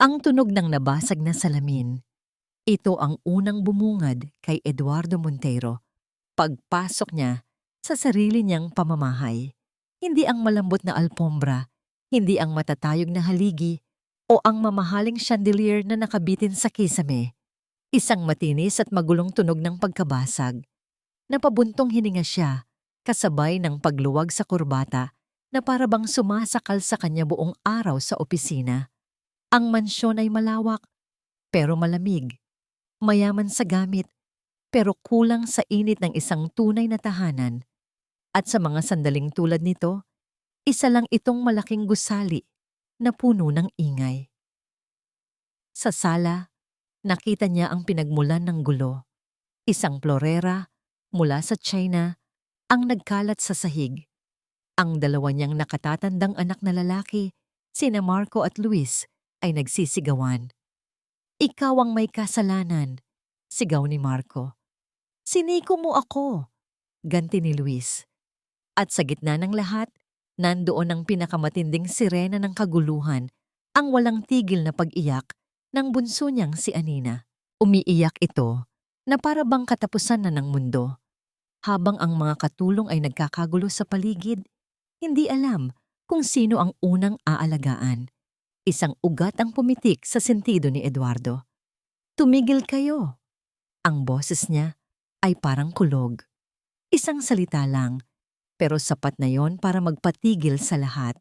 Ang tunog ng nabasag na salamin, ito ang unang bumungad kay Eduardo Montero pagpasok niya sa sarili niyang pamamahay. Hindi ang malambot na alpombra, hindi ang matatayog na haligi, o ang mamahaling chandelier na nakabitin sa kisame. Isang matinis at magulong tunog ng pagkabasag. Napabuntong hininga siya, kasabay ng pagluwag sa kurbata na parabang sumasakal sa kanya buong araw sa opisina. Ang mansyon ay malawak, pero malamig. Mayaman sa gamit, pero kulang sa init ng isang tunay na tahanan. At sa mga sandaling tulad nito, isa lang itong malaking gusali na puno ng ingay. Sa sala, nakita niya ang pinagmulan ng gulo. Isang plorera mula sa China ang nagkalat sa sahig. Ang dalawa niyang nakatatandang anak na lalaki, sina Marco at Luis, ay nagsisigawan. "Ikaw ang may kasalanan," sigaw ni Marco. "Siniko mo ako," ganti ni Luis. At sa gitna ng lahat, nandoon ang pinakamatinding sirena ng kaguluhan, ang walang tigil na pag-iyak ng bunso niyang si Anina. Umiiyak ito na para bang katapusan na ng mundo. Habang ang mga katulong ay nagkakagulo sa paligid, hindi alam kung sino ang unang aalagaan. Isang ugat ang pumitik sa sentido ni Eduardo. "Tumigil kayo." Ang boses niya ay parang kulog. Isang salita lang, pero sapat na yon para magpatigil sa lahat.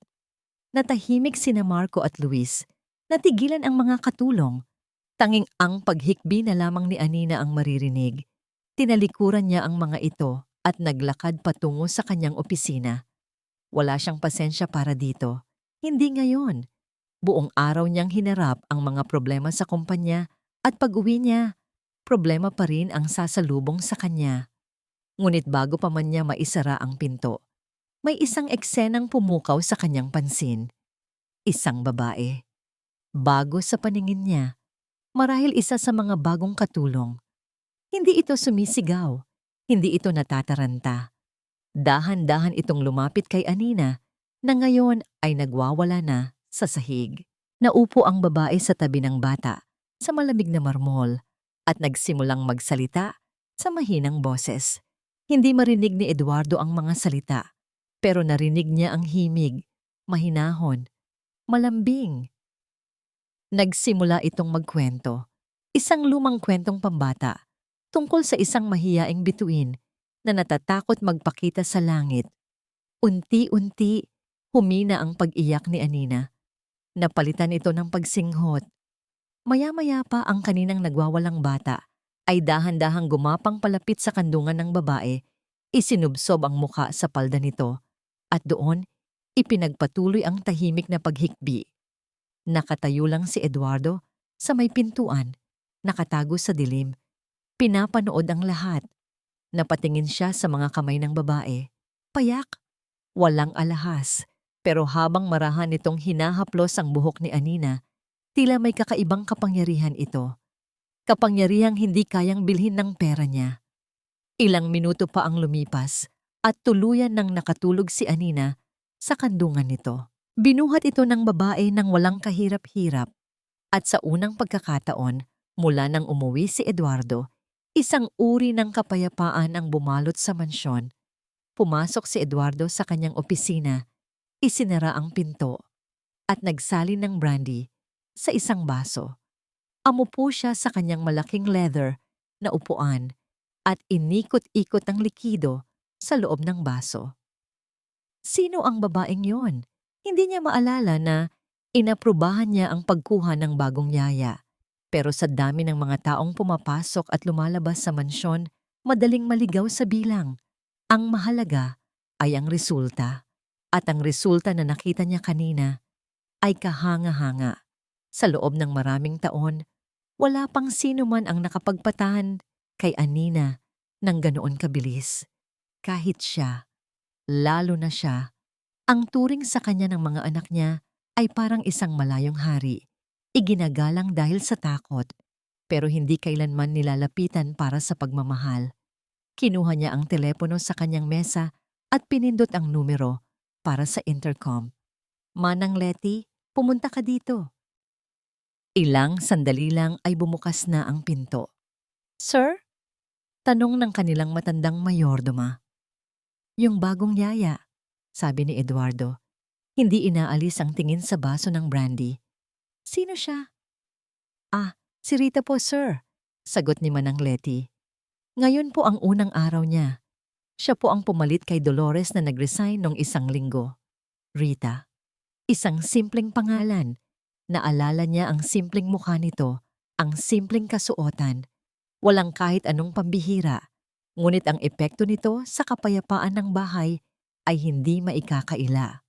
Natahimik sina Marco at Luis. Natigilan ang mga katulong. Tanging ang paghikbi na lamang ni Anina ang maririnig. Tinalikuran niya ang mga ito at naglakad patungo sa kanyang opisina. Wala siyang pasensya para dito. Hindi ngayon. Buong araw niyang hinarap ang mga problema sa kumpanya at pag-uwi niya, problema pa rin ang sasalubong sa kanya. Ngunit bago pa man niya maisara ang pinto, may isang eksenang pumukaw sa kanyang pansin. Isang babae. Bago sa paningin niya, marahil isa sa mga bagong katulong. Hindi ito sumisigaw, hindi ito natataranta. Dahan-dahan itong lumapit kay Anina na ngayon ay nagwawala na sa sahig. Naupo ang babae sa tabi ng bata sa malamig na marmol at nagsimulang magsalita sa mahinang boses. Hindi marinig ni Eduardo ang mga salita, pero narinig niya ang himig, mahinahon, malambing. Nagsimula itong magkwento. Isang lumang kwentong pambata tungkol sa isang mahiyaing bituin na natatakot magpakita sa langit. Unti-unti, humina ang pag-iyak ni Anina. Napalitan ito ng pagsinghot. Maya-maya pa ang kaninang nagwawalang bata ay dahan-dahang gumapang palapit sa kandungan ng babae, isinubsob ang muka sa palda nito, at doon, ipinagpatuloy ang tahimik na paghikbi. Nakatayo lang si Eduardo sa may pintuan, nakatago sa dilim. Pinapanood ang lahat. Napatingin siya sa mga kamay ng babae. Payak, walang alahas. Pero habang marahan nitong hinahaplos ang buhok ni Anina, tila may kakaibang kapangyarihan ito. Kapangyarihang hindi kayang bilhin ng pera niya. Ilang minuto pa ang lumipas at tuluyan nang nakatulog si Anina sa kandungan nito. Binuhat ito ng babae ng walang kahirap-hirap. At sa unang pagkakataon, mula nang umuwi si Eduardo, isang uri ng kapayapaan ang bumalot sa mansyon. Pumasok si Eduardo sa kanyang opisina, isinara ang pinto, at nagsalin ng brandy sa isang baso. Amupo siya sa kanyang malaking leather na upuan at inikot-ikot ang likido sa loob ng baso. Sino ang babaeng yon? Hindi niya maalala na inaprubahan niya ang pagkuha ng bagong yaya. Pero sa dami ng mga taong pumapasok at lumalabas sa mansyon, madaling maligaw sa bilang. Ang mahalaga ay ang resulta. At ang resulta na nakita niya kanina ay kahanga-hanga. Sa loob ng maraming taon, wala pang sino man ang nakapagpatahan kay Anina ng ganoon kabilis. Kahit siya, lalo na siya, ang turing sa kanya ng mga anak niya ay parang isang malayong hari. Iginagalang dahil sa takot, pero hindi kailanman nilalapitan para sa pagmamahal. Kinuha niya ang telepono sa kanyang mesa at pinindot ang numero para sa intercom. "Manang Letty, pumunta ka dito." Ilang sandali lang ay bumukas na ang pinto. "Sir?" Tanong ng kanilang matandang mayordoma. "Yung bagong yaya," sabi ni Eduardo. Hindi inaalis ang tingin sa baso ng brandy. "Sino siya?" "Ah, si Rita po, sir," sagot ni Manang Letty. "Ngayon po ang unang araw niya. Siya po ang pumalit kay Dolores na nag-resign nung 1 linggo. Rita. Isang simpleng pangalan. Naalala niya ang simpleng mukha nito, ang simpleng kasuotan. Walang kahit anong pambihira. Ngunit ang epekto nito sa kapayapaan ng bahay ay hindi maikakaila.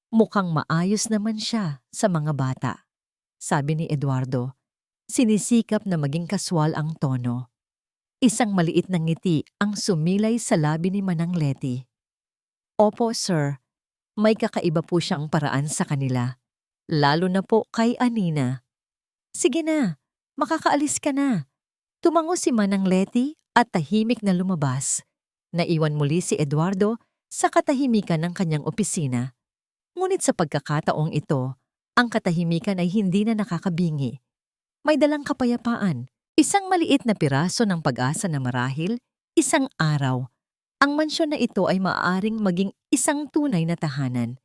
Mukhang maayos naman siya sa mga bata," sabi ni Eduardo. Sinisikap na maging kaswal ang tono. Isang maliit na ngiti ang sumilay sa labi ni Manang Letty. "Opo, sir. May kakaiba po siyang paraan sa kanila. Lalo na po kay Anina." "Sige na, makakaalis ka na." Tumango si Manang Letty at tahimik na lumabas. Naiwan muli si Eduardo sa katahimikan ng kanyang opisina. Ngunit sa pagkakataong ito, ang katahimikan ay hindi na nakakabingi. May dalang kapayapaan, isang maliit na piraso ng pag-asa na marahil, isang araw. Ang mansyon na ito ay maaaring maging isang tunay na tahanan.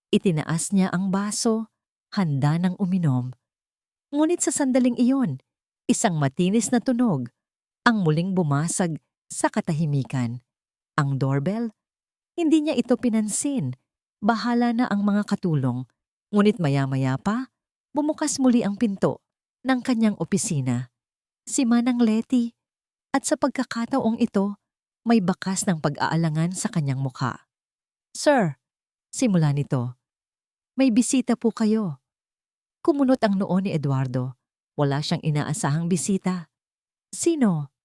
Itinaas niya ang baso, handa ng uminom. Ngunit sa sandaling iyon, isang matinis na tunog ang muling bumasag sa katahimikan. Ang doorbell? Hindi niya ito pinansin. Bahala na ang mga katulong. Ngunit maya-maya pa, bumukas muli ang pinto ng kanyang opisina. Si Manang Letty, at sa pagkakataong ito, may bakas ng pag-aalangan sa kanyang mukha. "Sir," simula nito, "may bisita po kayo." Kumunot ang noo ni Eduardo. Wala siyang inaasahang bisita. "Sino?"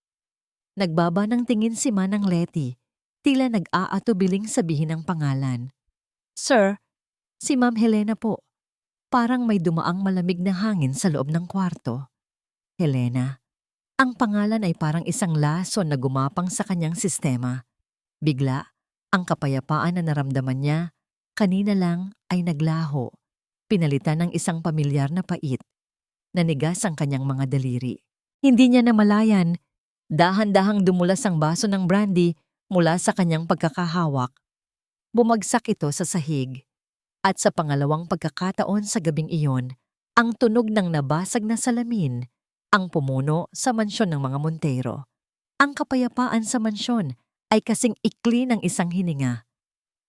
Nagbaba ng tingin si Manang Letty, tila nag-aatubiling sabihin ang pangalan. "Sir, si Ma'am Helena po." Parang may dumaang malamig na hangin sa loob ng kwarto. Helena. Ang pangalan ay parang isang lason na gumapang sa kanyang sistema. Bigla, ang kapayapaan na naramdaman niya, kanina lang ay naglaho. Pinalitan ng isang pamilyar na pait. Nanigas ang kanyang mga daliri. Hindi niya namalayan. Dahan-dahang dumulas ang baso ng brandy mula sa kanyang pagkakahawak. Bumagsak ito sa sahig. At sa pangalawang pagkakataon sa gabing iyon, ang tunog ng nabasag na salamin ang pumuno sa mansyon ng mga Montero. Ang kapayapaan sa mansyon ay kasing ikli ng isang hininga.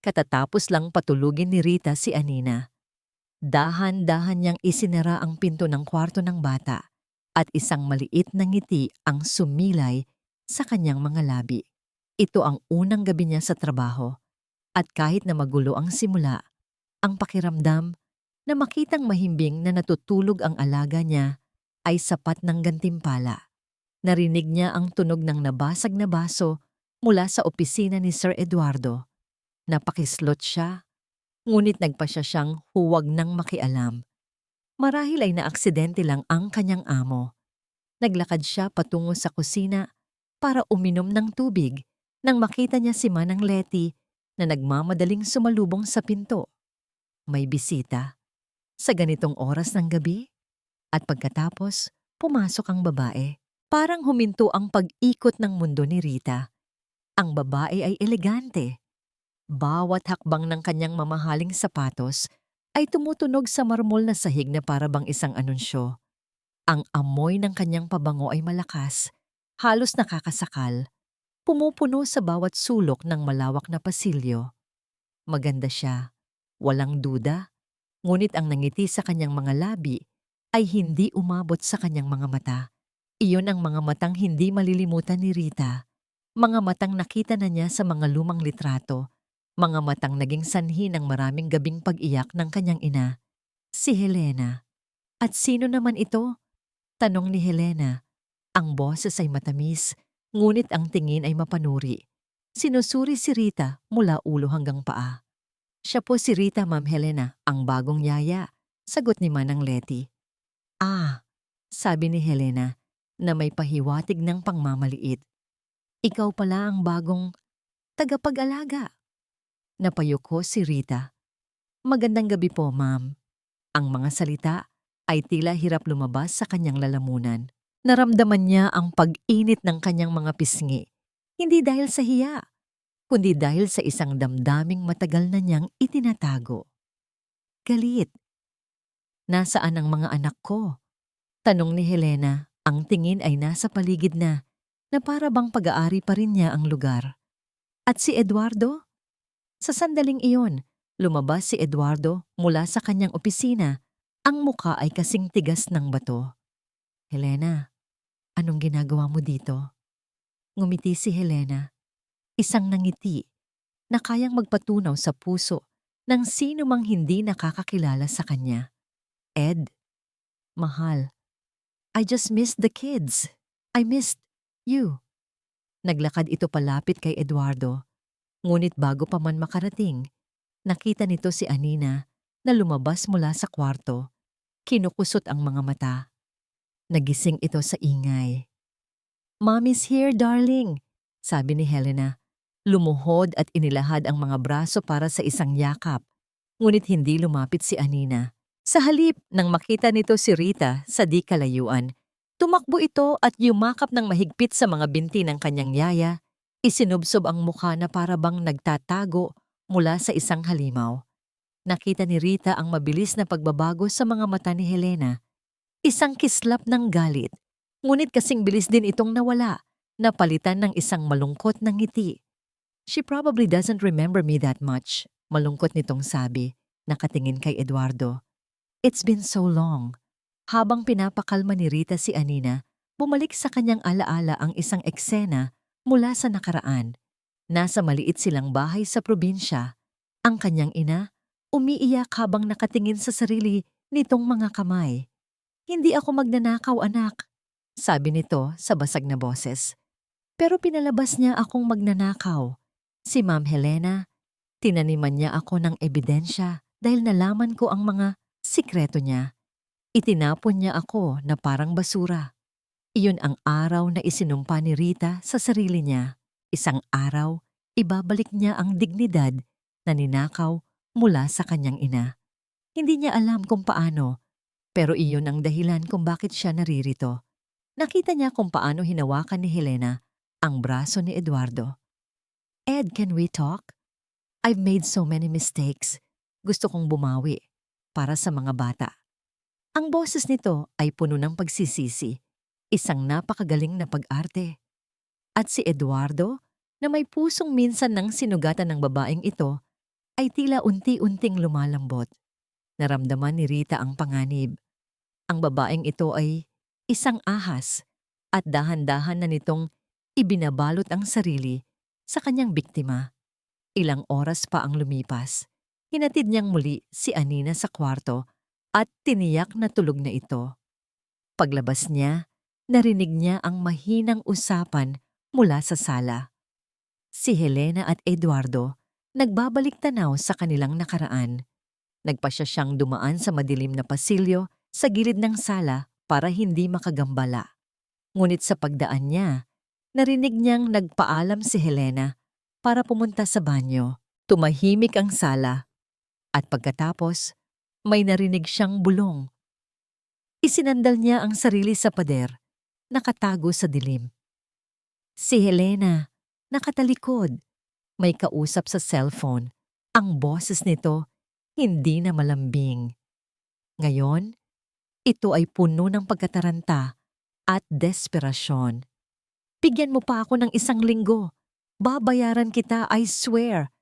Katatapos lang patulugin ni Rita si Anina. Dahan-dahan niyang isinara ang pinto ng kwarto ng bata at isang maliit na ngiti ang sumilay sa kanyang mga labi. Ito ang unang gabi niya sa trabaho at kahit na magulo ang simula, ang pakiramdam na makitang mahimbing na natutulog ang alaga niya ay sapat ng gantimpala. Narinig niya ang tunog ng nabasag na baso mula sa opisina ni Sir Eduardo. Napakislot siya, ngunit nagpasya siyang huwag nang makialam. Marahil ay naaksidente lang ang kanyang amo. Naglakad siya patungo sa kusina para uminom ng tubig nang makita niya si Manang Letty na nagmamadaling sumalubong sa pinto. May bisita sa ganitong oras ng gabi? At pagkatapos, pumasok ang babae. Parang huminto ang pag-ikot ng mundo ni Rita. Ang babae ay elegante. Bawat hakbang ng kanyang mamahaling sapatos ay tumutunog sa marmol na sahig na para bang isang anunsyo. Ang amoy ng kanyang pabango ay malakas, halos nakakasakal. Pumupuno sa bawat sulok ng malawak na pasilyo. Maganda siya, walang duda. Ngunit ang nangiti sa kanyang mga labi ay hindi umabot sa kanyang mga mata. Iyon ang mga matang hindi malilimutan ni Rita. Mga matang nakita na niya sa mga lumang litrato. Mga matang naging sanhi ng maraming gabing pag-iyak ng kanyang ina. Si Helena. At sino naman ito? Tanong ni Helena. Ang boses ay matamis, ngunit ang tingin ay mapanuri. Sinusuri si Rita mula ulo hanggang paa. "Siya po si Rita, Ma'am Helena, ang bagong yaya," sagot ni Manang Letty. "Ah," sabi ni Helena na may pahiwatig ng pangmamaliit. "Ikaw pala ang bagong tagapag-alaga." Napayuko si Rita. "Magandang gabi po, ma'am." Ang mga salita ay tila hirap lumabas sa kanyang lalamunan. Naramdaman niya ang pag-init ng kanyang mga pisngi, hindi dahil sa hiya, kundi dahil sa isang damdaming matagal na niyang itinatago. Galit. Nasaan ang mga anak ko? Tanong ni Helena, ang tingin ay nasa paligid na para bang pag-aari pa rin niya ang lugar. At si Eduardo? Sa sandaling iyon, lumabas si Eduardo mula sa kanyang opisina. Ang muka ay kasing tigas ng bato. Helena, anong ginagawa mo dito? Ngumiti si Helena, isang nangiti na kayang magpatunaw sa puso ng sino mang hindi nakakakilala sa kanya. Ed, mahal, I just missed the kids. I missed you. Naglakad ito palapit kay Eduardo. Ngunit bago pa man makarating, nakita nito si Anina na lumabas mula sa kwarto. Kinukusot ang mga mata. Nagising ito sa ingay. "Mommy's here, darling," sabi ni Helena. Lumuhod at inilahad ang mga braso para sa isang yakap. Ngunit hindi lumapit si Anina. Sa halip, nang makita nito si Rita sa di kalayuan, tumakbo ito at yumakap ng mahigpit sa mga binti ng kanyang yaya. Isinubsob ang mukha na para bang nagtatago mula sa isang halimaw. Nakita ni Rita ang mabilis na pagbabago sa mga mata ni Helena. Isang kislap ng galit, ngunit kasing bilis din itong nawala, napalitan ng isang malungkot na ngiti. "She probably doesn't remember me that much," malungkot nitong sabi, nakatingin kay Eduardo. "It's been so long." Habang pinapakalma ni Rita si Anina, bumalik sa kanyang alaala ang isang eksena mula sa nakaraan. Nasa maliit silang bahay sa probinsya. Ang kanyang ina, umiiyak habang nakatingin sa sarili nitong mga kamay. "Hindi ako magnanakaw, anak," sabi nito sa basag na boses. Pero pinalabas niya akong magnanakaw. Si Ma'am Helena, tinaniman niya ako ng ebidensya dahil nalaman ko ang mga sikreto niya. Itinapon niya ako na parang basura. Iyon ang araw na isinumpa ni Rita sa sarili niya. Isang araw, ibabalik niya ang dignidad na ninakaw mula sa kanyang ina. Hindi niya alam kung paano, pero iyon ang dahilan kung bakit siya naririto. Nakita niya kung paano hinawakan ni Helena ang braso ni Eduardo. "Ed, can we talk? I've made so many mistakes. Gusto kong bumawi para sa mga bata." Ang boses nito ay puno ng pagsisisi, isang napakagaling na pag-arte. At si Eduardo, na may pusong minsan nang sinugatan ng babaeng ito, ay tila unti-unting lumalambot. Naramdaman ni Rita ang panganib. Ang babaeng ito ay isang ahas at dahan-dahan na nitong ibinabalot ang sarili sa kanyang biktima. Ilang oras pa ang lumipas. Hinatid niyang muli si Anina sa kwarto at tiniyak na tulog na ito. Paglabas niya, narinig niya ang mahinang usapan mula sa sala. Si Helena at Eduardo nagbabalik tanaw sa kanilang nakaraan. Nagpasya siyang dumaan sa madilim na pasilyo sa gilid ng sala para hindi makagambala. Ngunit sa pagdaan niya, narinig niyang nagpaalam si Helena para pumunta sa banyo. Tumahimik ang sala at pagkatapos, may narinig siyang bulong. Isinandal niya ang sarili sa pader, nakatago sa dilim. Si Helena, nakatalikod, may kausap sa cellphone. Ang boses nito, hindi na malambing. Ngayon, ito ay puno ng pagkataranta at desperasyon. "Bigyan mo pa ako ng 1 linggo. Babayaran kita, I swear.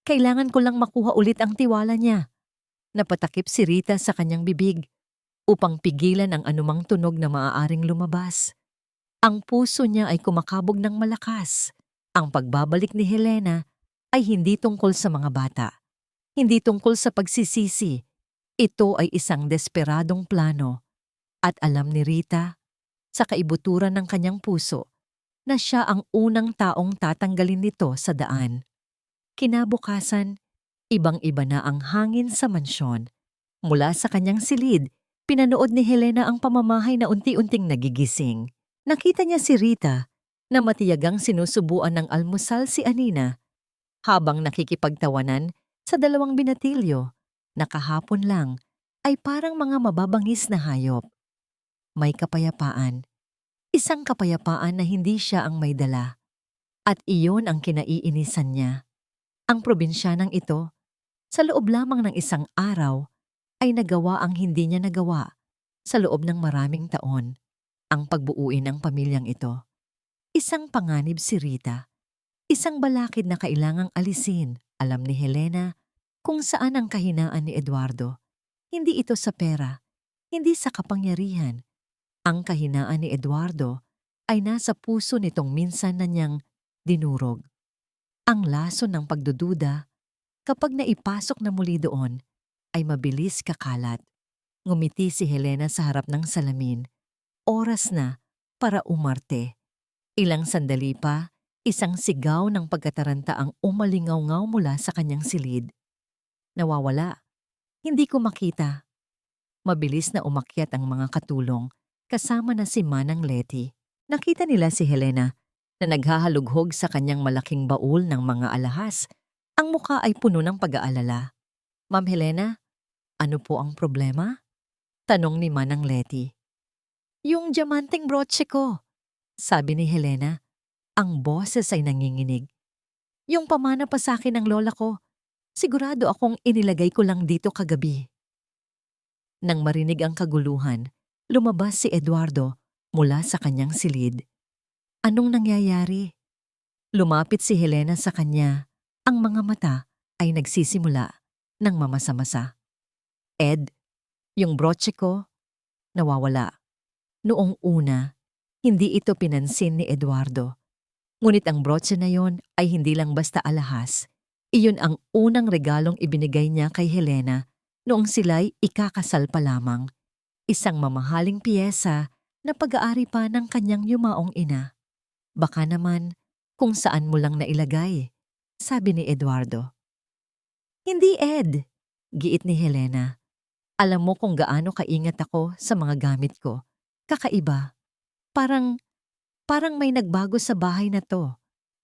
Kailangan ko lang makuha ulit ang tiwala niya." Napatakip si Rita sa kanyang bibig upang pigilan ang anumang tunog na maaaring lumabas. Ang puso niya ay kumakabog ng malakas. Ang pagbabalik ni Helena ay hindi tungkol sa mga bata. Hindi tungkol sa pagsisisi. Ito ay isang desperadong plano. At alam ni Rita, sa kaibuturan ng kanyang puso, na siya ang unang taong tatanggalin nito sa daan. Kinabukasan, ibang-iba na ang hangin sa mansyon. Mula sa kanyang silid, pinanood ni Helena ang pamamahay na unti-unting nagigising. Nakita niya si Rita na matiyagang sinusubuan ng almusal si Anina habang nakikipagtawanan sa 2 binatilyo na kahapon lang ay parang mga mababangis na hayop. May kapayapaan, isang kapayapaan na hindi siya ang may dala. At iyon ang kinaiinisan niya. Ang probinsyanang ito, sa loob lamang ng isang araw, ay nagawa ang hindi niya nagawa sa loob ng maraming taon. Ang pagbuuin ng pamilyang ito. Isang panganib si Rita. Isang balakid na kailangang alisin. Alam ni Helena kung saan ang kahinaan ni Eduardo. Hindi ito sa pera, hindi sa kapangyarihan. Ang kahinaan ni Eduardo ay nasa puso nitong minsan na niyang dinurog. Ang lason ng pagdududa, kapag naipasok na muli doon, ay mabilis kakalat. Ngumiti si Helena sa harap ng salamin. Oras na para umarte. Ilang sandali pa, isang sigaw ng pagkataranta ang umalingaw-ngaw mula sa kanyang silid. Nawawala. Hindi ko makita. Mabilis na umakyat ang mga katulong, kasama na si Manang Letty. Nakita nila si Helena na naghahalughog sa kanyang malaking baul ng mga alahas. Ang muka ay puno ng pag-aalala. Ma'am Helena, ano po ang problema? Tanong ni Manang Letty. Yung diamanteng brooche ko, sabi ni Helena. Ang boses ay nanginginig. Yung pamana pa sa akin ng lola ko, sigurado akong inilagay ko lang dito kagabi. Nang marinig ang kaguluhan, lumabas si Eduardo mula sa kanyang silid. Anong nangyayari? Lumapit si Helena sa kanya. Ang mga mata ay nagsisimula ng mamasa-masa. Ed, yung brooche ko, nawawala. Noong una, hindi ito pinansin ni Eduardo. Ngunit ang brooche na yon ay hindi lang basta alahas. Iyon ang unang regalong ibinigay niya kay Helena noong sila'y ikakasal pa lamang. Isang mamahaling piyesa na pag-aari pa ng kanyang yumaong ina. Baka naman kung saan mo lang nailagay, sabi ni Eduardo. Hindi, Ed, giit ni Helena. Alam mo kung gaano kaingat ako sa mga gamit ko. Kakaiba. Parang may nagbago sa bahay na to.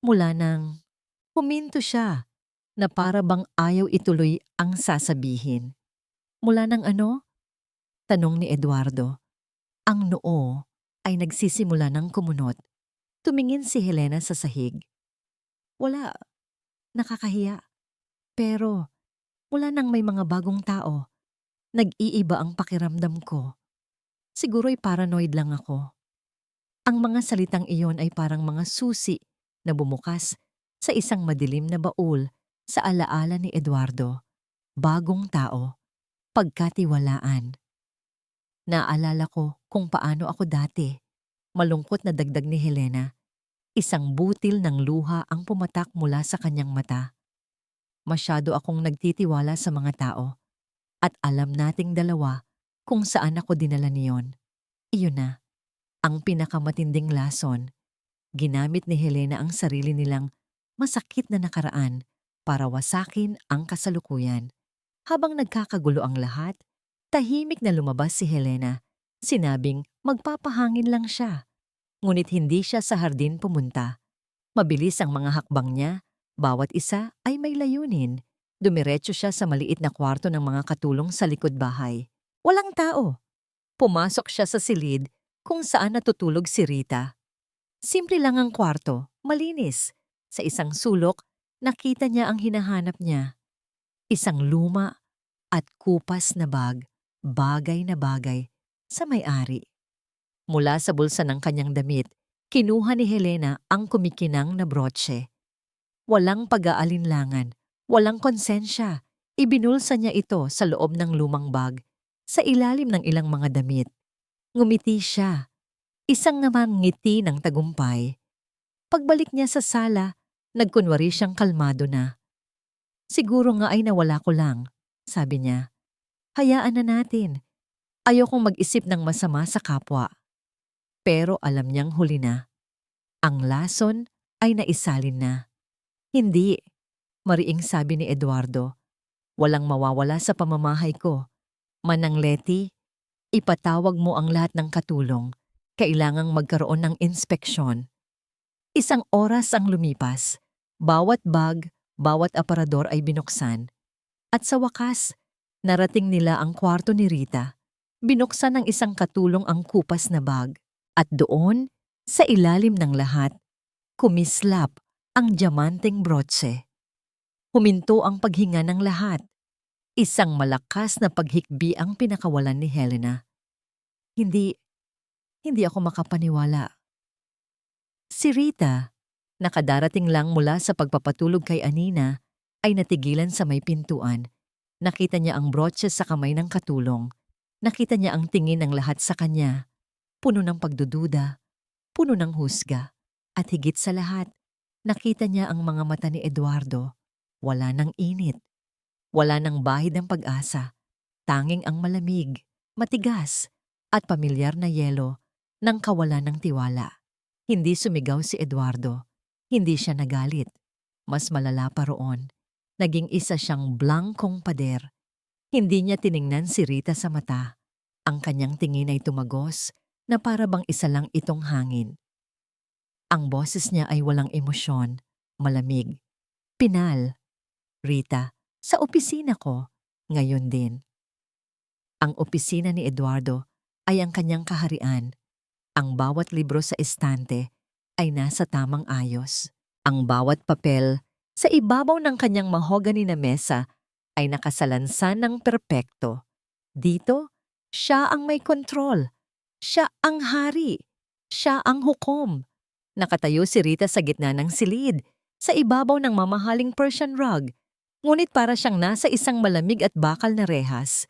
Mula nang huminto siya na para bang ayaw ituloy ang sasabihin. Mula nang ano? Tanong ni Eduardo. Ang noo ay nagsisimula ng kumunot. Tumingin si Helena sa sahig. Wala. Nakakahiya. Pero mula nang may mga bagong tao, nag-iiba ang pakiramdam ko. Siguro'y paranoid lang ako. Ang mga salitang iyon ay parang mga susi na bumukas sa isang madilim na baul sa alaala ni Eduardo. Bagong tao, pagkatiwalaan. Naalala ko kung paano ako dati. Malungkot na dagdag ni Helena. Isang butil ng luha ang pumatak mula sa kanyang mata. Masyado akong nagtitiwala sa mga tao. At alam nating dalawa kung saan ako dinala niyon. Iyon na, ang pinakamatinding lason. Ginamit ni Helena ang sarili nilang masakit na nakaraan para wasakin ang kasalukuyan. Habang nagkakagulo ang lahat, tahimik na lumabas si Helena. Sinabing magpapahangin lang siya. Ngunit hindi siya sa hardin pumunta. Mabilis ang mga hakbang niya, bawat isa ay may layunin. Dumiretso siya sa maliit na kwarto ng mga katulong sa likod bahay. Walang tao. Pumasok siya sa silid kung saan natutulog si Rita. Simple lang ang kwarto, malinis. Sa isang sulok, nakita niya ang hinahanap niya. Isang luma at kupas na bag, bagay na bagay, sa may-ari. Mula sa bulsa ng kanyang damit, kinuha ni Helena ang kumikinang na brooche. Walang pag-aalinlangan, walang konsensya. Ibinulsa niya ito sa loob ng lumang bag, sa ilalim ng ilang mga damit. Ngumiti siya. Isang namang ngiti ng tagumpay. Pagbalik niya sa sala, nagkunwari siyang kalmado na. Siguro nga ay nawala ko lang, sabi niya. Hayaan na natin. Ayokong mag-isip ng masama sa kapwa. Pero alam niyang huli na. Ang lason ay naisalin na. Hindi, mariing sabi ni Eduardo. Walang mawawala sa pamamahay ko. Manang Letty, ipatawag mo ang lahat ng katulong. Kailangang magkaroon ng inspeksyon. Isang oras ang lumipas. Bawat bag, bawat aparador ay binuksan. At sa wakas, Narating nila ang kwarto ni Rita. Binuksan ng isang katulong ang kupas na bag. At doon, sa ilalim ng lahat, kumislap ang diamanteng brotse. Huminto ang paghinga ng lahat. Isang malakas na paghikbi ang pinakawalan ni Helena. Hindi ako makapaniwala. Si Rita, nakadarating lang mula sa pagpapatulog kay Anina, ay natigilan sa may pintuan. Nakita niya ang brooches sa kamay ng katulong. Nakita niya ang tingin ng lahat sa kanya. Puno ng pagdududa, puno ng husga. At higit sa lahat, nakita niya ang mga mata ni Eduardo. Wala ng init. Wala ng bahid ng pag-asa. Tanging ang malamig, matigas, at pamilyar na yelo ng kawalan ng tiwala. Hindi sumigaw si Eduardo. Hindi siya nagalit. Mas malala pa roon. Naging isa siyang blankong pader. Hindi niya tiningnan si Rita sa mata. Ang kanyang tingin ay tumagos na para bang isa lang itong hangin. Ang boses niya ay walang emosyon, malamig. Pinal, Rita, sa opisina ko, ngayon din. Ang opisina ni Eduardo ay ang kanyang kaharian. Ang bawat libro sa estante ay nasa tamang ayos. Ang bawat papel sa ibabaw ng kanyang mahogany na mesa ay nakasalansan ng perpekto. Dito, siya ang may kontrol. Siya ang hari. Siya ang hukom. Nakatayo si Rita sa gitna ng silid, sa ibabaw ng mamahaling Persian rug. Ngunit para siyang nasa isang malamig at bakal na rehas.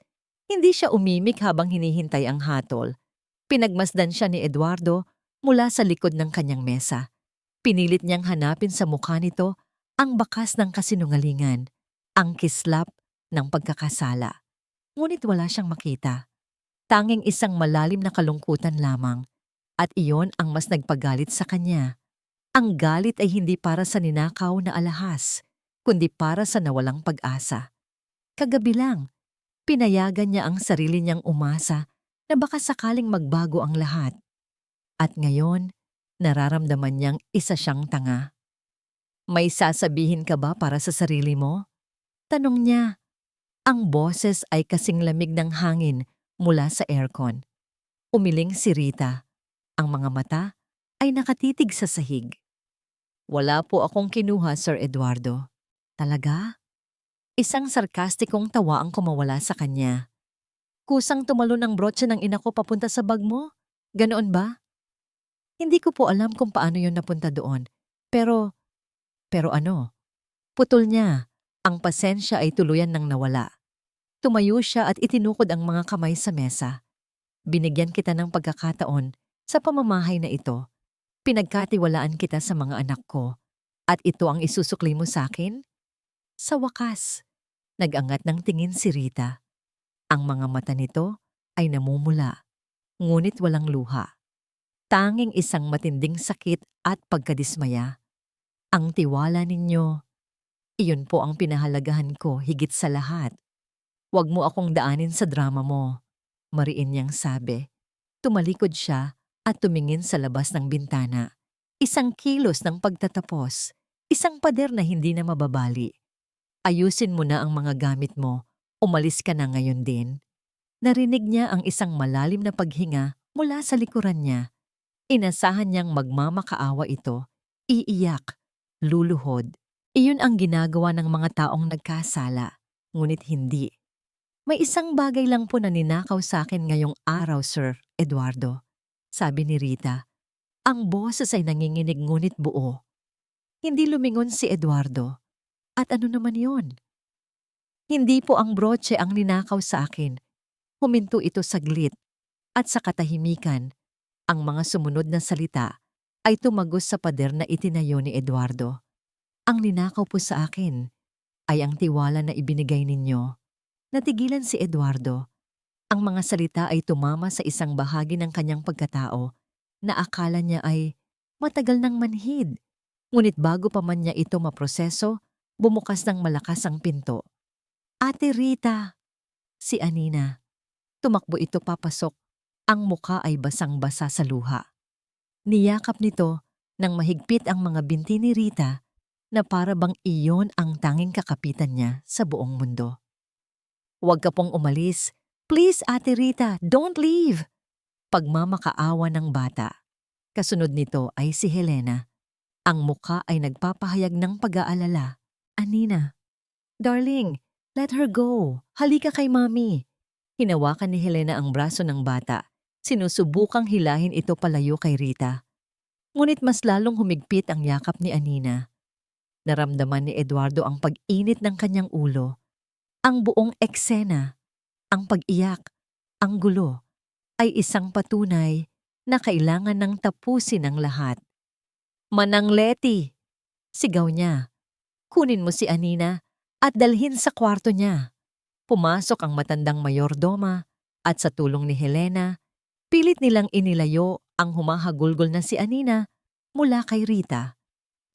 Hindi siya umimik habang hinihintay ang hatol. Pinagmasdan siya ni Eduardo mula sa likod ng kanyang mesa. Pinilit niyang hanapin sa mukha nito ang bakas ng kasinungalingan, ang kislap ng pagkakasala. Ngunit wala siyang makita. Tanging isang malalim na kalungkutan lamang. At iyon ang mas nagpagalit sa kanya. Ang galit ay hindi para sa ninakaw na alahas, kundi para sa nawalang pag-asa. Kagabi lang, pinayagan niya ang sarili niyang umasa na baka sakaling magbago ang lahat. At ngayon, nararamdaman niyang isa siyang tanga. May sasabihin ka ba para sa sarili mo? Tanong niya. Ang boses ay kasing lamig ng hangin mula sa aircon. Umiling si Rita. Ang mga mata ay nakatitig sa sahig. Wala po akong kinuha, Sir Eduardo. Talaga? Isang sarkastikong tawa ang kumawala sa kanya. Kusang tumalo ng brotse ng ina ko papunta sa bag mo? Ganoon ba? Hindi ko po alam kung paano yon napunta doon. Pero ano? Putol niya. Ang pasensya ay tuluyan nang nawala. Tumayo siya at itinukod ang mga kamay sa mesa. Binigyan kita ng pagkakataon sa pamamahay na ito. Pinagkatiwalaan kita sa mga anak ko. At ito ang isusukli mo sa akin? Sa wakas, nag-angat ng tingin si Rita. Ang mga mata nito ay namumula, ngunit walang luha. Tanging isang matinding sakit at pagkadismaya. Ang tiwala ninyo, iyon po ang pinahalagahan ko higit sa lahat. Huwag mo akong daanin sa drama mo, mariin niyang sabi. Tumalikod siya at tumingin sa labas ng bintana. Isang kilos ng pagtatapos, isang pader na hindi na mababali. Ayusin mo na ang mga gamit mo, umalis ka na ngayon din. Narinig niya ang isang malalim na paghinga mula sa likuran niya. Inasahan niyang magmamakaawa ito, iiyak, luluhod. Iyon ang ginagawa ng mga taong nagkasala, ngunit hindi. May isang bagay lang po na ninakaw sa akin ngayong araw, Sir Eduardo. Sabi ni Rita. Ang boses ay nanginginig ngunit buo. Hindi lumingon si Eduardo. At ano naman yon? Hindi po ang brooche ang ninakaw sa akin. Huminto ito saglit. At sa katahimikan, ang mga sumunod na salita ay tumagos sa pader na itinayo ni Eduardo. Ang ninakaw po sa akin ay ang tiwala na ibinigay ninyo. Natigilan si Eduardo. Ang mga salita ay tumama sa isang bahagi ng kanyang pagkatao na akala niya ay matagal ng manhid. Ngunit bago pa man niya ito maproseso, bumukas ng malakas ang pinto. Ate Rita! Si Anina. Tumakbo ito papasok. Ang muka ay basang-basa sa luha. Niyakap nito nang mahigpit ang mga binti ni Rita na para bang iyon ang tanging kakapitan niya sa buong mundo. Huwag ka pong umalis. Please, Ate Rita, don't leave. Pagmamakaawa ng bata. Kasunod nito ay si Helena. Ang muka ay nagpapahayag ng pag-aalala. Anina, darling, let her go. Halika kay Mami. Hinawakan ni Helena ang braso ng bata. Sinusubukang hilahin ito palayo kay Rita. Ngunit mas lalong humigpit ang yakap ni Anina. Naramdaman ni Eduardo ang pag-init ng kanyang ulo. Ang buong eksena, ang pag-iyak, ang gulo, ay isang patunay na kailangan ng tapusin ang lahat. Manang Leti! Sigaw niya. Kunin mo si Anina at dalhin sa kwarto niya. Pumasok ang matandang mayordoma at sa tulong ni Helena, pilit nilang inilayo ang humahagulgol na si Anina mula kay Rita.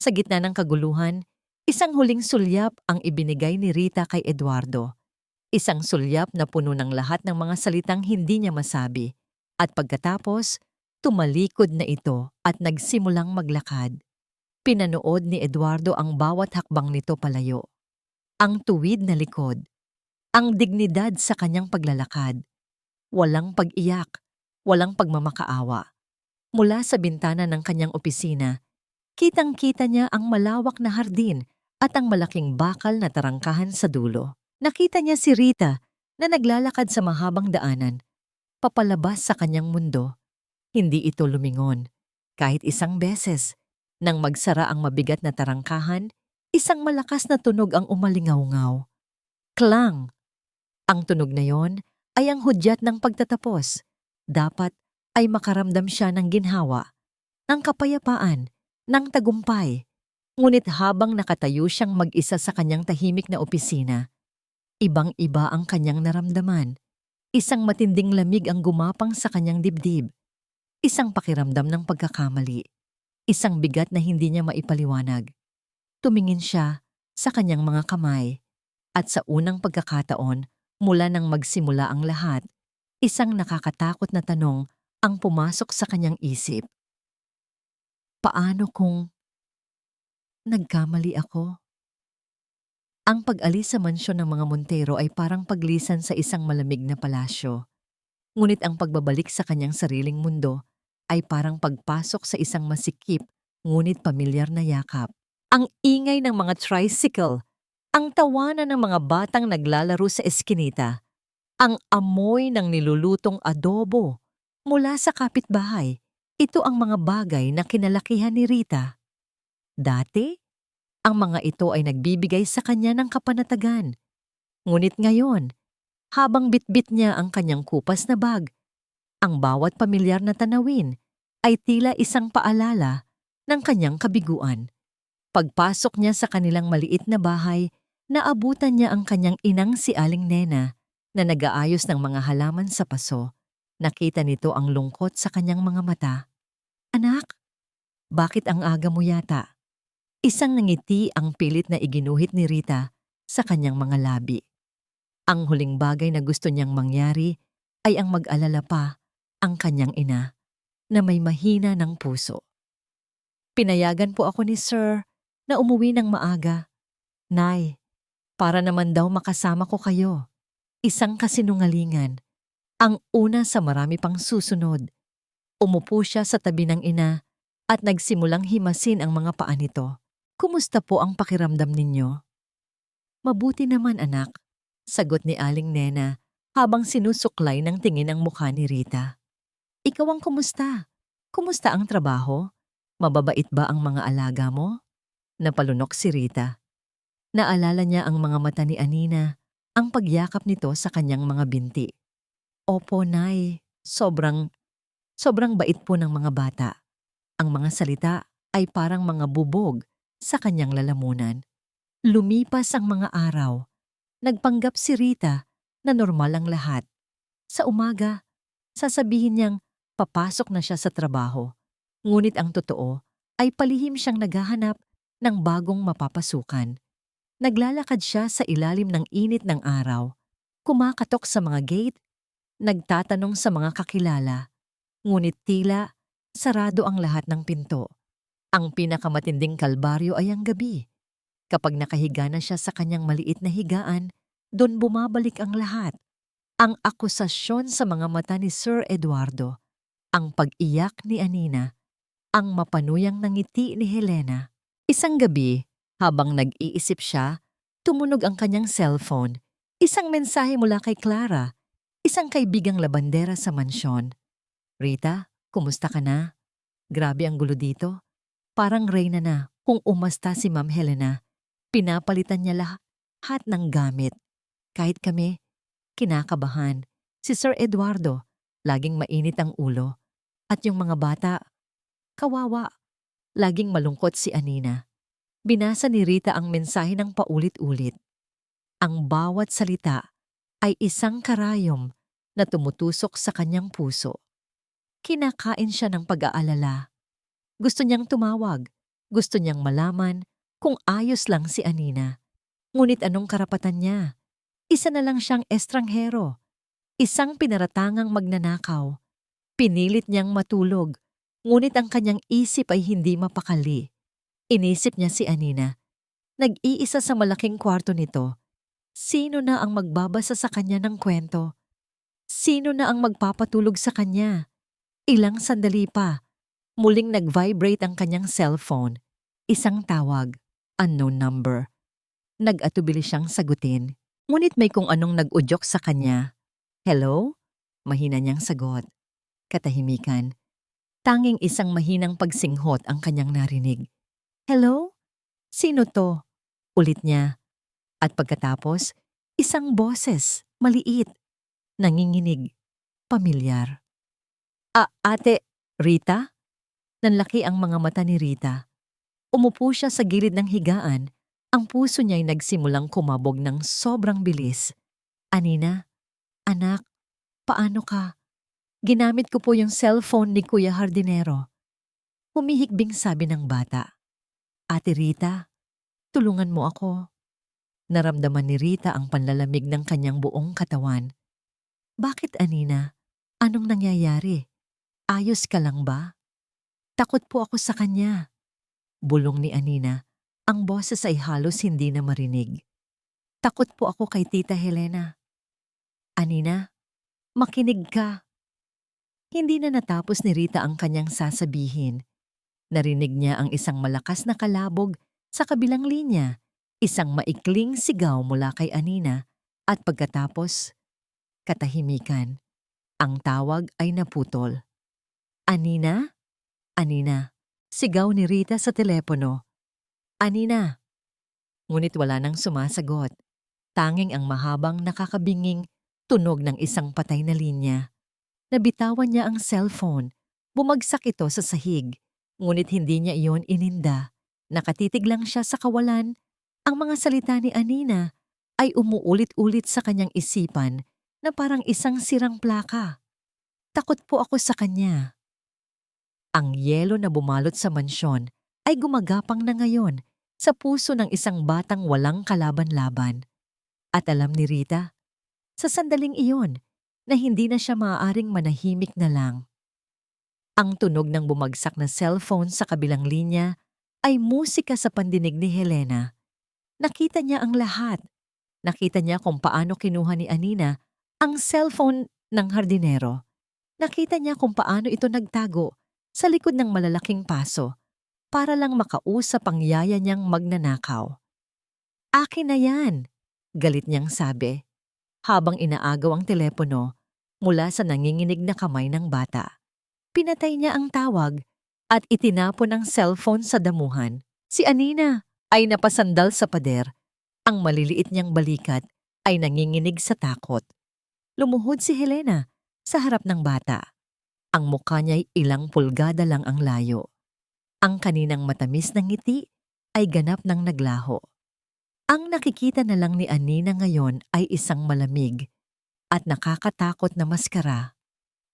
Sa gitna ng kaguluhan, isang huling sulyap ang ibinigay ni Rita kay Eduardo. Isang sulyap na puno ng lahat ng mga salitang hindi niya masabi. At pagkatapos, tumalikod na ito at nagsimulang maglakad. Pinanood ni Eduardo ang bawat hakbang nito palayo. Ang tuwid na likod, ang dignidad sa kanyang paglalakad. Walang pag-iyak, walang pagmamakaawa. Mula sa bintana ng kanyang opisina, kitang-kita niya ang malawak na hardin at ang malaking bakal na tarangkahan sa dulo. Nakita niya si Rita na naglalakad sa mahabang daanan, papalabas sa kanyang mundo. Hindi ito lumingon. Kahit isang beses, nang magsara ang mabigat na tarangkahan, isang malakas na tunog ang umalingaw-ngaw. Klang! Ang tunog na yon ay ang hudyat ng pagtatapos. Dapat ay makaramdam siya ng ginhawa, ng kapayapaan, ng tagumpay. Ngunit habang nakatayo siyang mag-isa sa kanyang tahimik na opisina, ibang-iba ang kanyang naramdaman. Isang matinding lamig ang gumapang sa kanyang dibdib. Isang pakiramdam ng pagkakamali. Isang bigat na hindi niya maipaliwanag. Tumingin siya sa kanyang mga kamay. At sa unang pagkakataon, mula nang magsimula ang lahat, isang nakakatakot na tanong ang pumasok sa kanyang isip. Paano kung nagkamali ako? Ang pag-alis sa mansyon ng mga Montero ay parang paglisan sa isang malamig na palasyo. Ngunit ang pagbabalik sa kanyang sariling mundo ay parang pagpasok sa isang masikip ngunit pamilyar na yakap. Ang ingay ng mga tricycle, ang tawanan ng mga batang naglalaro sa eskinita, ang amoy ng nilulutong adobo mula sa kapitbahay. Ito ang mga bagay na kinalakihan ni Rita. Dati, ang mga ito ay nagbibigay sa kanya ng kapanatagan. Ngunit ngayon, habang bitbit niya ang kanyang kupas na bag, ang bawat pamilyar na tanawin ay tila isang paalala ng kanyang kabiguan. Pagpasok niya sa kanilang maliit na bahay, naabutan niya ang kanyang inang si Aling Nena na nag-aayos ng mga halaman sa paso. Nakita nito ang lungkot sa kanyang mga mata. Anak, bakit ang aga mo yata? Isang nangiti ang pilit na iginuhit ni Rita sa kanyang mga labi. Ang huling bagay na gusto niyang mangyari ay ang mag-alala pa ang kanyang ina na may mahina ng puso. Pinayagan po ako ni Sir na umuwi ng maaga. Nay, para naman daw makasama ko kayo. Isang kasinungalingan. Ang una sa marami pang susunod. Umupo siya sa tabi ng ina at nagsimulang himasin ang mga paa nito. Kumusta po ang pakiramdam ninyo? Mabuti naman anak, sagot ni Aling Nena habang sinusuklay ng tingin ang mukha ni Rita. Ikaw ang kumusta? Kumusta ang trabaho? Mababait ba ang mga alaga mo? Napalunok si Rita. Naalala niya ang mga mata ni Anina, ang pagyakap nito sa kanyang mga binti. Opo, Nay. Sobrang bait po ng mga bata. Ang mga salita ay parang mga bubog sa kanyang lalamunan. Lumipas ang mga araw. Nagpanggap si Rita na normal ang lahat. Sa umaga, sasabihin niyang papasok na siya sa trabaho. Ngunit ang totoo ay palihim siyang naghahanap ng bagong mapapasukan. Naglalakad siya sa ilalim ng init ng araw, kumakatok sa mga gate, nagtatanong sa mga kakilala. Ngunit tila sarado ang lahat ng pinto. Ang pinakamatinding kalbaryo ay ang gabi. Kapag nakahiga na siya sa kanyang maliit na higaan Doon bumabalik ang lahat. Ang akusasyon sa mga mata ni Sir Eduardo, ang pag-iyak ni Anina, ang mapanuyang nangiti ni Helena. Isang gabi, habang nag-iisip siya, tumunog ang kanyang cellphone. Isang mensahe mula kay Clara, isang kaibigang labandera sa mansyon. Rita, kumusta ka na? Grabe ang gulo dito. Parang reyna na kung umasta si Ma'am Helena. Pinapalitan niya lahat ng gamit. Kahit kami, kinakabahan. Si Sir Eduardo, laging mainit ang ulo. At yung mga bata, kawawa. Laging malungkot si Anina. Binasa ni Rita ang mensahe ng paulit-ulit. Ang bawat salita ay isang karayom na tumutusok sa kanyang puso. Kinakain siya ng pag-aalala. Gusto niyang tumawag. Gusto niyang malaman kung ayos lang si Anina. Ngunit anong karapatan niya? Isa na lang siyang estranghero. Isang pinaratangang magnanakaw. Pinilit niyang matulog. Ngunit ang kanyang isip ay hindi mapakali. Inisip niya si Anina. Nag-iisa sa malaking kwarto nito. Sino na ang magbabasa sa kanya ng kwento? Sino na ang magpapatulog sa kanya? Ilang sandali pa. Muling nag-vibrate ang kanyang cellphone. Isang tawag. Unknown number. Nag-atubili siyang sagutin. Ngunit may kung anong nag-udyok sa kanya. Hello? Mahina niyang sagot. Katahimikan. Tanging isang mahinang pagsinghot ang kanyang narinig. Hello? Sino to? Ulit niya. At pagkatapos, isang boses, maliit, nanginginig, pamilyar. Ate, Rita? Nanlaki ang mga mata ni Rita. Umupo siya sa gilid ng higaan. Ang puso niya'y nagsimulang kumabog ng sobrang bilis. Anina, anak, paano ka? Ginamit ko po yung cellphone ni Kuya Hardinero. Humihikbing sabi ng bata. Ate Rita, tulungan mo ako. Naramdaman ni Rita ang panlalamig ng kanyang buong katawan. Bakit, Anina? Anong nangyayari? Ayos ka lang ba? Takot po ako sa kanya. Bulong ni Anina. Ang boses ay halos hindi na marinig. Takot po ako kay Tita Helena. Anina, makinig ka. Hindi na natapos ni Rita ang kanyang sasabihin. Narinig niya ang isang malakas na kalabog sa kabilang linya, isang maikling sigaw mula kay Anina at pagkatapos, katahimikan. Ang tawag ay naputol. Anina? Anina. Sigaw ni Rita sa telepono. Anina. Ngunit wala nang sumasagot. Tanging ang mahabang nakakabinging tunog ng isang patay na linya. Nabitawan niya ang cellphone. Bumagsak ito sa sahig. Ngunit hindi niya iyon ininda. Nakatitig lang siya sa kawalan. Ang mga salita ni Anina ay umuulit-ulit sa kanyang isipan na parang isang sirang plaka. Takot po ako sa kanya. Ang yelo na bumalot sa mansyon ay gumagapang na ngayon sa puso ng isang batang walang kalaban-laban. At alam ni Rita, sa sandaling iyon, na hindi na siya maaaring manahimik na lang. Ang tunog ng bumagsak na cellphone sa kabilang linya ay musika sa pandinig ni Helena. Nakita niya ang lahat. Nakita niya kung paano kinuha ni Anina ang cellphone ng hardinero. Nakita niya kung paano ito nagtago sa likod ng malalaking paso para lang makausap ang yaya niyang magnanakaw. Akin na yan, galit niyang sabi, habang inaagaw ang telepono mula sa nanginginig na kamay ng bata. Pinatay niya ang tawag at itinapon ang cellphone sa damuhan. Si Anina ay napasandal sa pader. Ang maliliit niyang balikat ay nanginginig sa takot. Lumuhod si Helena sa harap ng bata. Ang mukha niya'y ilang pulgada lang ang layo. Ang kaninang matamis na ngiti ay ganap ng naglaho. Ang nakikita na lang ni Anina ngayon ay isang malamig at nakakatakot na maskara.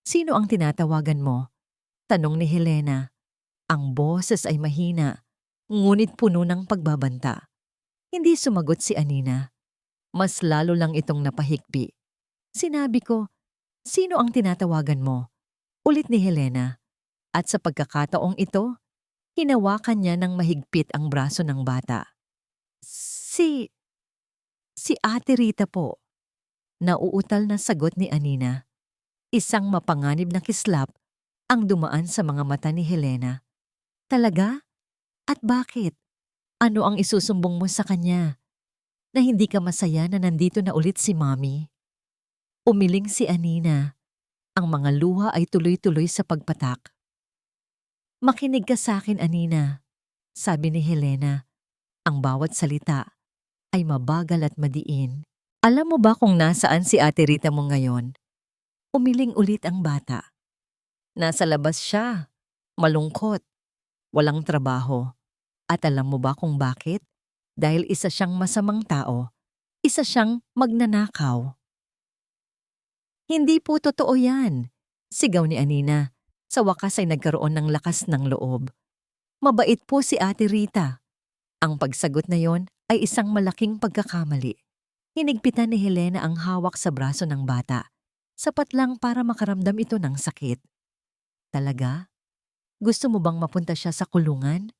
Sino ang tinatawagan mo? Tanong ni Helena. Ang boses ay mahina, ngunit puno ng pagbabanta. Hindi sumagot si Anina. Mas lalo lang itong napahikbi. Sinabi ko, sino ang tinatawagan mo? Ulit ni Helena. At sa pagkakataong ito, hinawakan niya ng mahigpit ang braso ng bata. Si Si Ate Rita po. Nauutal na sagot ni Anina. Isang mapanganib na kislap ang dumaan sa mga mata ni Helena. Talaga? At bakit? Ano ang isusumbong mo sa kanya? Na hindi ka masaya na nandito na ulit si Mommy? Umiling si Anina. Ang mga luha ay tuloy-tuloy sa pagpatak. Makinig ka sa akin, Anina, sabi ni Helena. Ang bawat salita ay mabagal at madiin. Alam mo ba kung nasaan si Ate Rita mo ngayon? Umiling ulit ang bata. Nasa labas siya, malungkot, walang trabaho. At alam mo ba kung bakit? Dahil isa siyang masamang tao, isa siyang magnanakaw. Hindi po totoo yan, sigaw ni Anina. Sa wakas ay nagkaroon ng lakas ng loob. Mabait po si Ate Rita. Ang pagsagot na yon ay isang malaking pagkakamali. Hinigpitan ni Helena ang hawak sa braso ng bata. Sapat lang para makaramdam ito ng sakit. Talaga? Gusto mo bang mapunta siya sa kulungan?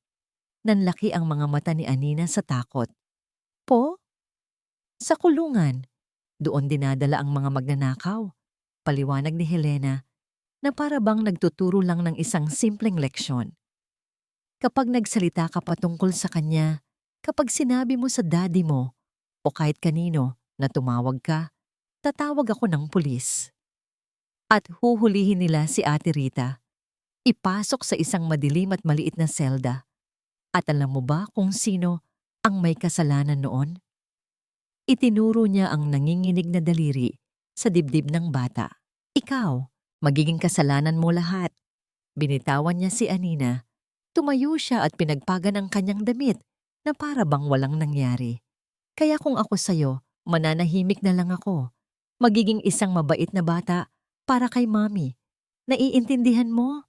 Nanlaki ang mga mata ni Anina sa takot. Po? Sa kulungan. Doon dinadala ang mga magnanakaw. Paliwanag ni Helena na para bang nagtuturo lang ng isang simpleng leksyon. Kapag nagsalita ka patungkol sa kanya, kapag sinabi mo sa daddy mo o kahit kanino na tumawag ka, tatawag ako ng pulis. At huhulihin nila si Ate Rita. Ipasok sa isang madilim at maliit na selda. At alam mo ba kung sino ang may kasalanan noon? Itinuro niya ang nanginginig na daliri sa dibdib ng bata. Ikaw, magiging kasalanan mo lahat. Binitawan niya si Anina. Tumayo siya at pinagpagan ang kanyang damit na para bang walang nangyari. Kaya kung ako sa'yo, mananahimik na lang ako. Magiging isang mabait na bata para kay Mommy. Naiintindihan mo?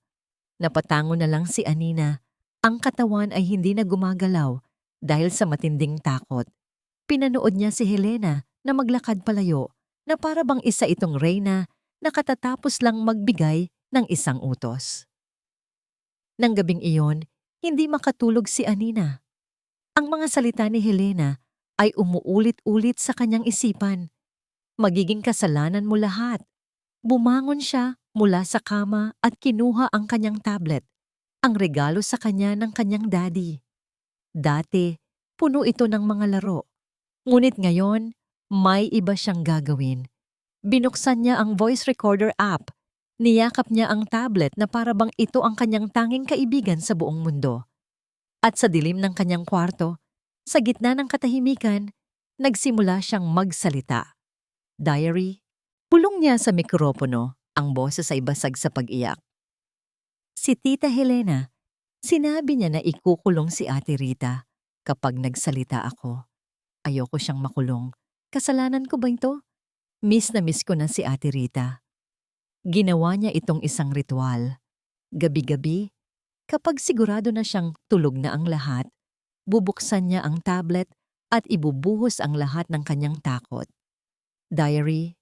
Napatango na lang si Anina. Ang katawan ay hindi na gumagalaw dahil sa matinding takot. Pinanood niya si Helena na maglakad palayo na para bang isa itong reyna na katatapos lang magbigay ng isang utos. Nang gabing iyon, hindi makatulog si Anina. Ang mga salita ni Helena ay umuulit-ulit sa kanyang isipan. Magiging kasalanan mo lahat. Bumangon siya mula sa kama at kinuha ang kanyang tablet, ang regalo sa kanya ng kanyang daddy. Dati, puno ito ng mga laro. Ngunit ngayon, may iba siyang gagawin. Binuksan niya ang voice recorder app. Niyakap niya ang tablet na para bang ito ang kanyang tanging kaibigan sa buong mundo. At sa dilim ng kanyang kwarto, sa gitna ng katahimikan, nagsimula siyang magsalita. Diary, pulong niya sa mikropono, ang boses ay basag sa pag-iyak. Si Tita Helena, sinabi niya na ikukulong si Ate Rita kapag nagsalita ako. Ayoko siyang makulong. Kasalanan ko ba ito? Miss na miss ko na si Ate Rita. Ginawa niya itong isang ritual. Gabi-gabi, kapag sigurado na siyang tulog na ang lahat, bubuksan niya ang tablet at ibubuhos ang lahat ng kanyang takot. Diary,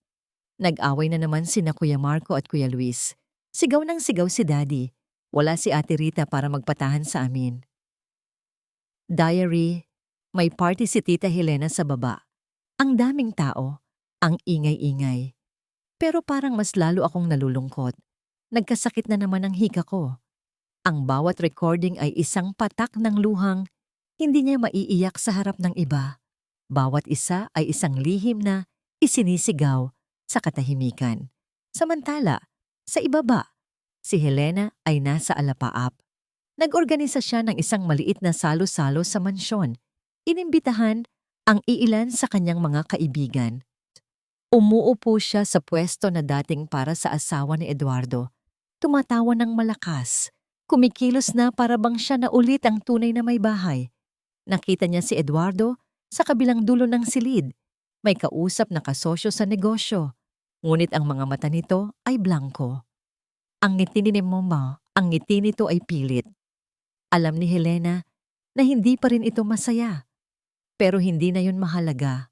nag-away na naman sina Kuya Marco at Kuya Luis. Sigaw ng sigaw si Daddy. Wala si Ate Rita para magpatahan sa amin. Diary, may party si Tita Helena sa baba. Ang daming tao, ang ingay-ingay. Pero parang mas lalo akong nalulungkot. Nagkasakit na naman ang hika ko. Ang bawat recording ay isang patak ng luhang hindi niya maiiyak sa harap ng iba. Bawat isa ay isang lihim na isinisigaw sa katahimikan. Samantala, sa ibaba, si Helena ay nasa alapaap. Nag-organisa siya ng isang maliit na salo-salo sa mansyon. Inimbitahan ang iilan sa kanyang mga kaibigan. Umuupo siya sa pwesto na dating para sa asawa ni Eduardo. Tumatawa ng malakas. Kumikilos na para bang siya na ulit ang tunay na may bahay. Nakita niya si Eduardo sa kabilang dulo ng silid. May kausap na kasosyo sa negosyo. Ngunit ang mga mata nito ay blanko. Ang ngiti ni Mama, ang ngiti nito ay pilit. Alam ni Helena na hindi pa rin ito masaya. Pero hindi na yun mahalaga.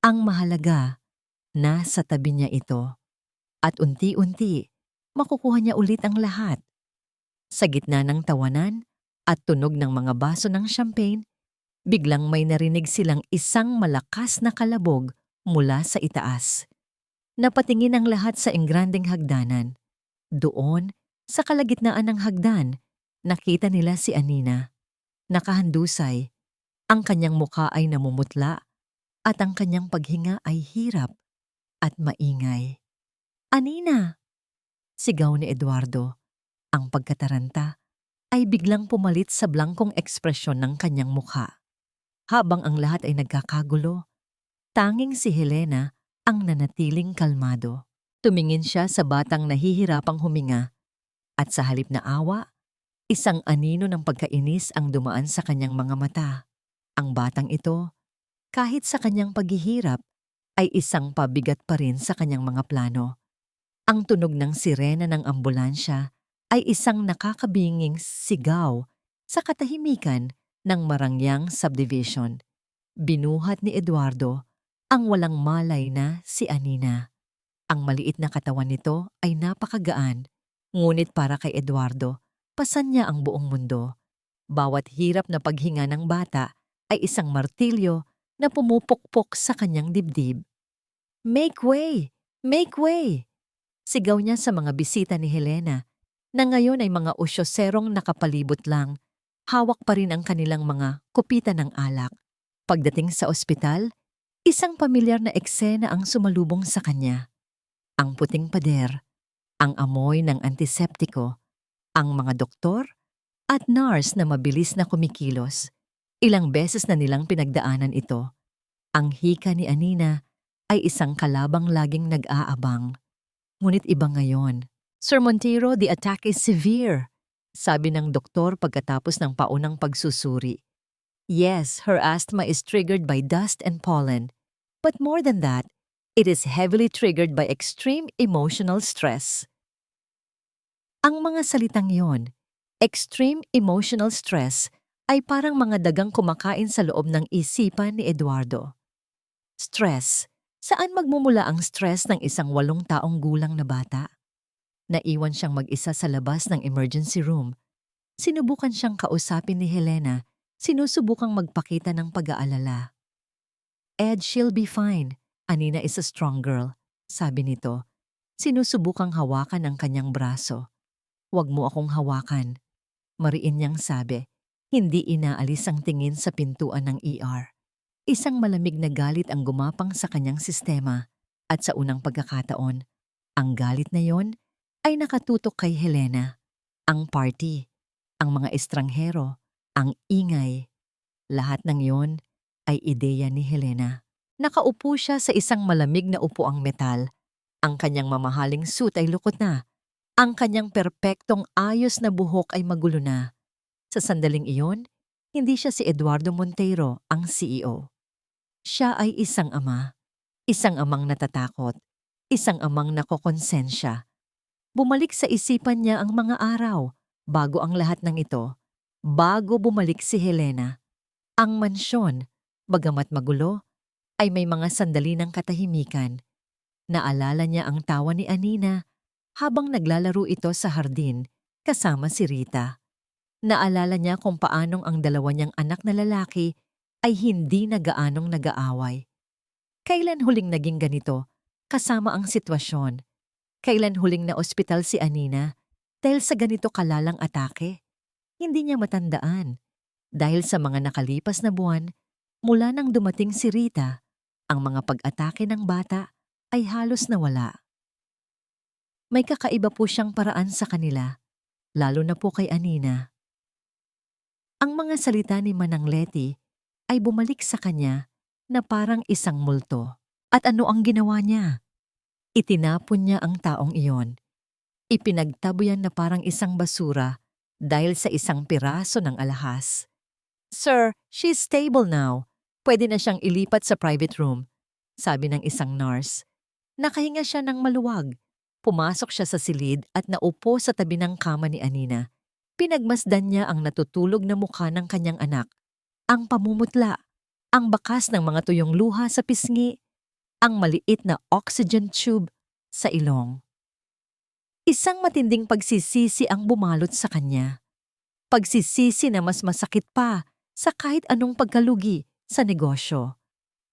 Ang mahalaga, nasa tabi niya ito. At unti-unti, makukuha niya ulit ang lahat. Sa gitna ng tawanan at tunog ng mga baso ng champagne, Biglang may narinig silang isang malakas na kalabog mula sa itaas. Napatingin ang lahat sa engrandeng hagdanan. Doon, sa kalagitnaan ng hagdan, nakita nila si Anina. Nakahandusay, ang kanyang mukha ay namumutla at ang kanyang paghinga ay hirap at maingay. "Anina!" sigaw ni Eduardo. Ang pagkataranta ay biglang pumalit sa blangkong ekspresyon ng kanyang mukha. Habang ang lahat ay nagkakagulo, tanging si Helena ang nanatiling kalmado. Tumingin siya sa batang nahihirapang huminga at sa halip na awa, isang anino ng pagkainis ang dumaan sa kanyang mga mata. Ang batang ito, kahit sa kanyang paghihirap, ay isang pabigat pa rin sa kanyang mga plano. Ang tunog ng sirena ng ambulansya ay isang nakakabinging sigaw sa katahimikan ng Marangyang Subdivision. Binuhat ni Eduardo ang walang malay na si Anina. Ang maliit na katawan nito ay napakagaan, ngunit para kay Eduardo, pasan niya ang buong mundo. Bawat hirap na paghinga ng bata ay isang martilyo na pumupukpok sa kanyang dibdib. "Make way! Make way!" sigaw niya sa mga bisita ni Helena, na ngayon ay mga usyoserong nakapalibot lang. Hawak pa rin ang kanilang mga kupita ng alak. Pagdating sa ospital, isang pamilyar na eksena ang sumalubong sa kanya. Ang puting pader, ang amoy ng antiseptiko, ang mga doktor at nurse na mabilis na kumikilos. Ilang beses na nilang pinagdaanan ito. Ang hika ni Anina ay isang kalabang laging nag-aabang. Ngunit iba ngayon. "Sir Montero, the attack is severe," sabi ng doktor pagkatapos ng paunang pagsusuri. "Yes, her asthma is triggered by dust and pollen. But more than that, it is heavily triggered by extreme emotional stress." Ang mga salitang yon, extreme emotional stress, ay parang mga dagang kumakain sa loob ng isipan ni Eduardo. Stress. Saan magmumula ang stress ng isang 8 taong gulang na bata? Naiwan siyang mag-isa sa labas ng emergency room. Sinubukan siyang kausapin ni Helena, sinusubukang magpakita ng pag-aalala. "Ed, she'll be fine. Anina is a strong girl," sabi nito. Sinusubukang hawakan ang kanyang braso. "Huwag mo akong hawakan," mariin niyang sabi. Hindi inaalis ang tingin sa pintuan ng ER. Isang malamig na galit ang gumapang sa kanyang sistema at sa unang pagkakataon, ang galit na yon ay nakatutok kay Helena. Ang party, ang mga estranghero, ang ingay, lahat ng yon ay ideya ni Helena. Nakaupo siya sa isang malamig na upuang metal. Ang kanyang mamahaling suit ay lukot na. Ang kanyang perpektong ayos na buhok ay magulo na. Sa sandaling iyon, hindi siya si Eduardo Montero, ang CEO. Siya ay isang amang natatakot, isang amang nakokonsensya. Bumalik sa isipan niya ang mga araw bago ang lahat ng ito, bago bumalik si Helena. Ang mansyon, bagamat magulo, ay may mga sandali ng katahimikan. Naalala niya ang tawa ni Anina habang naglalaro ito sa hardin kasama si Rita. Naalala niya kung paanong ang dalawa niyang anak na lalaki ay hindi na gaanong nag-aaway. Kailan huling naging ganito kasama ang sitwasyon? Kailan huling na ospital si Anina dahil sa ganito kalalang atake? Hindi niya matandaan. Dahil sa mga nakalipas na buwan, mula nang dumating si Rita, ang mga pag-atake ng bata ay halos nawala. May kakaiba po siyang paraan sa kanila, lalo na po kay Anina. Ang mga salita ni Manang Leti ay bumalik sa kanya na parang isang multo. At ano ang ginawa niya? Itinapon niya ang taong iyon. Ipinagtabo yan na parang isang basura dahil sa isang piraso ng alahas. "Sir, she's stable now. Pwede na siyang ilipat sa private room," sabi ng isang nurse. Nakahinga siya ng maluwag. Pumasok siya sa silid at naupo sa tabi ng kama ni Anina. Pinagmasdan niya ang natutulog na mukha ng kanyang anak. Ang pamumutla, ang bakas ng mga tuyong luha sa pisngi, ang maliit na oxygen tube sa ilong. Isang matinding pagsisisi ang bumalot sa kanya. Pagsisisi na mas masakit pa sa kahit anong pagkalugi sa negosyo.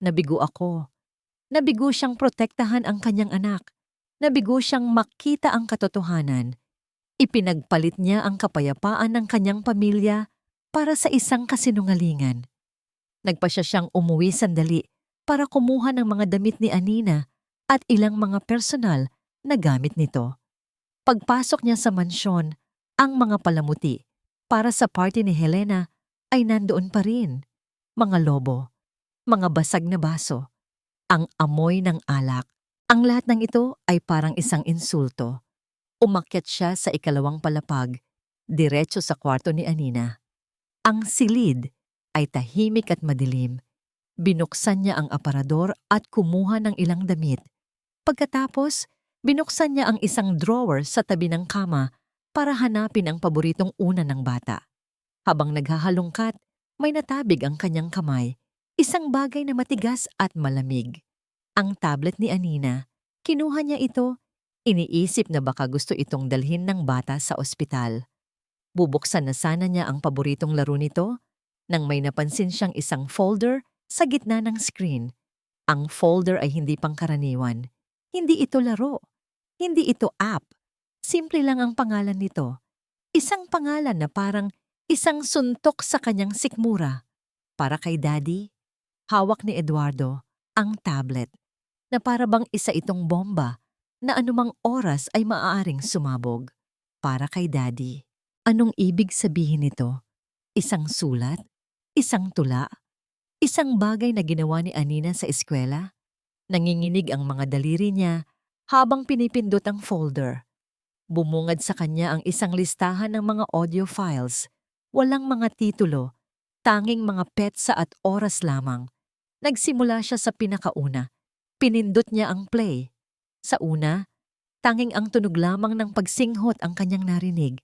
Nabigo ako. Nabigo siyang protektahan ang kanyang anak. Nabigo siyang makita ang katotohanan. Ipinagpalit niya ang kapayapaan ng kanyang pamilya para sa isang kasinungalingan. Nagpasya siyang umuwi sandali para kumuha ng mga damit ni Anina at ilang mga personal na gamit nito. Pagpasok niya sa mansyon, ang mga palamuti para sa party ni Helena ay nandoon pa rin. Mga lobo, mga basag na baso, ang amoy ng alak. Ang lahat ng ito ay parang isang insulto. Umakyat siya sa ikalawang palapag, diretso sa kwarto ni Anina. Ang silid ay tahimik at madilim. Binuksan niya ang aparador at kumuha ng ilang damit. Pagkatapos, binuksan niya ang isang drawer sa tabi ng kama para hanapin ang paboritong unan ng bata. Habang naghahalongkat, may natabig ang kanyang kamay, isang bagay na matigas at malamig. Ang tablet ni Anina. Kinuha niya ito. Iniisip na baka gusto itong dalhin ng bata sa ospital. Bubuksan na sana niya ang paboritong laro nito nang may napansin siyang isang folder sa gitna ng screen. Ang folder ay hindi pangkaraniwan. Hindi ito laro. Hindi ito app. Simple lang ang pangalan nito. Isang pangalan na parang isang suntok sa kanyang sikmura. Para kay Daddy, hawak ni Eduardo ang tablet na para bang isa itong bomba na anumang oras ay maaaring sumabog. Para kay Daddy. Anong ibig sabihin nito? Isang sulat? Isang tula? Isang bagay na ginawa ni Anina sa eskwela? Nanginginig ang mga daliri niya habang pinipindot ang folder. Bumungad sa kanya ang isang listahan ng mga audio files. Walang mga titulo, tanging mga petsa at oras lamang. Nagsimula siya sa pinakauna. Pinindot niya ang play. Sa una, tanging ang tunog lamang ng pagsinghot ang kanyang narinig.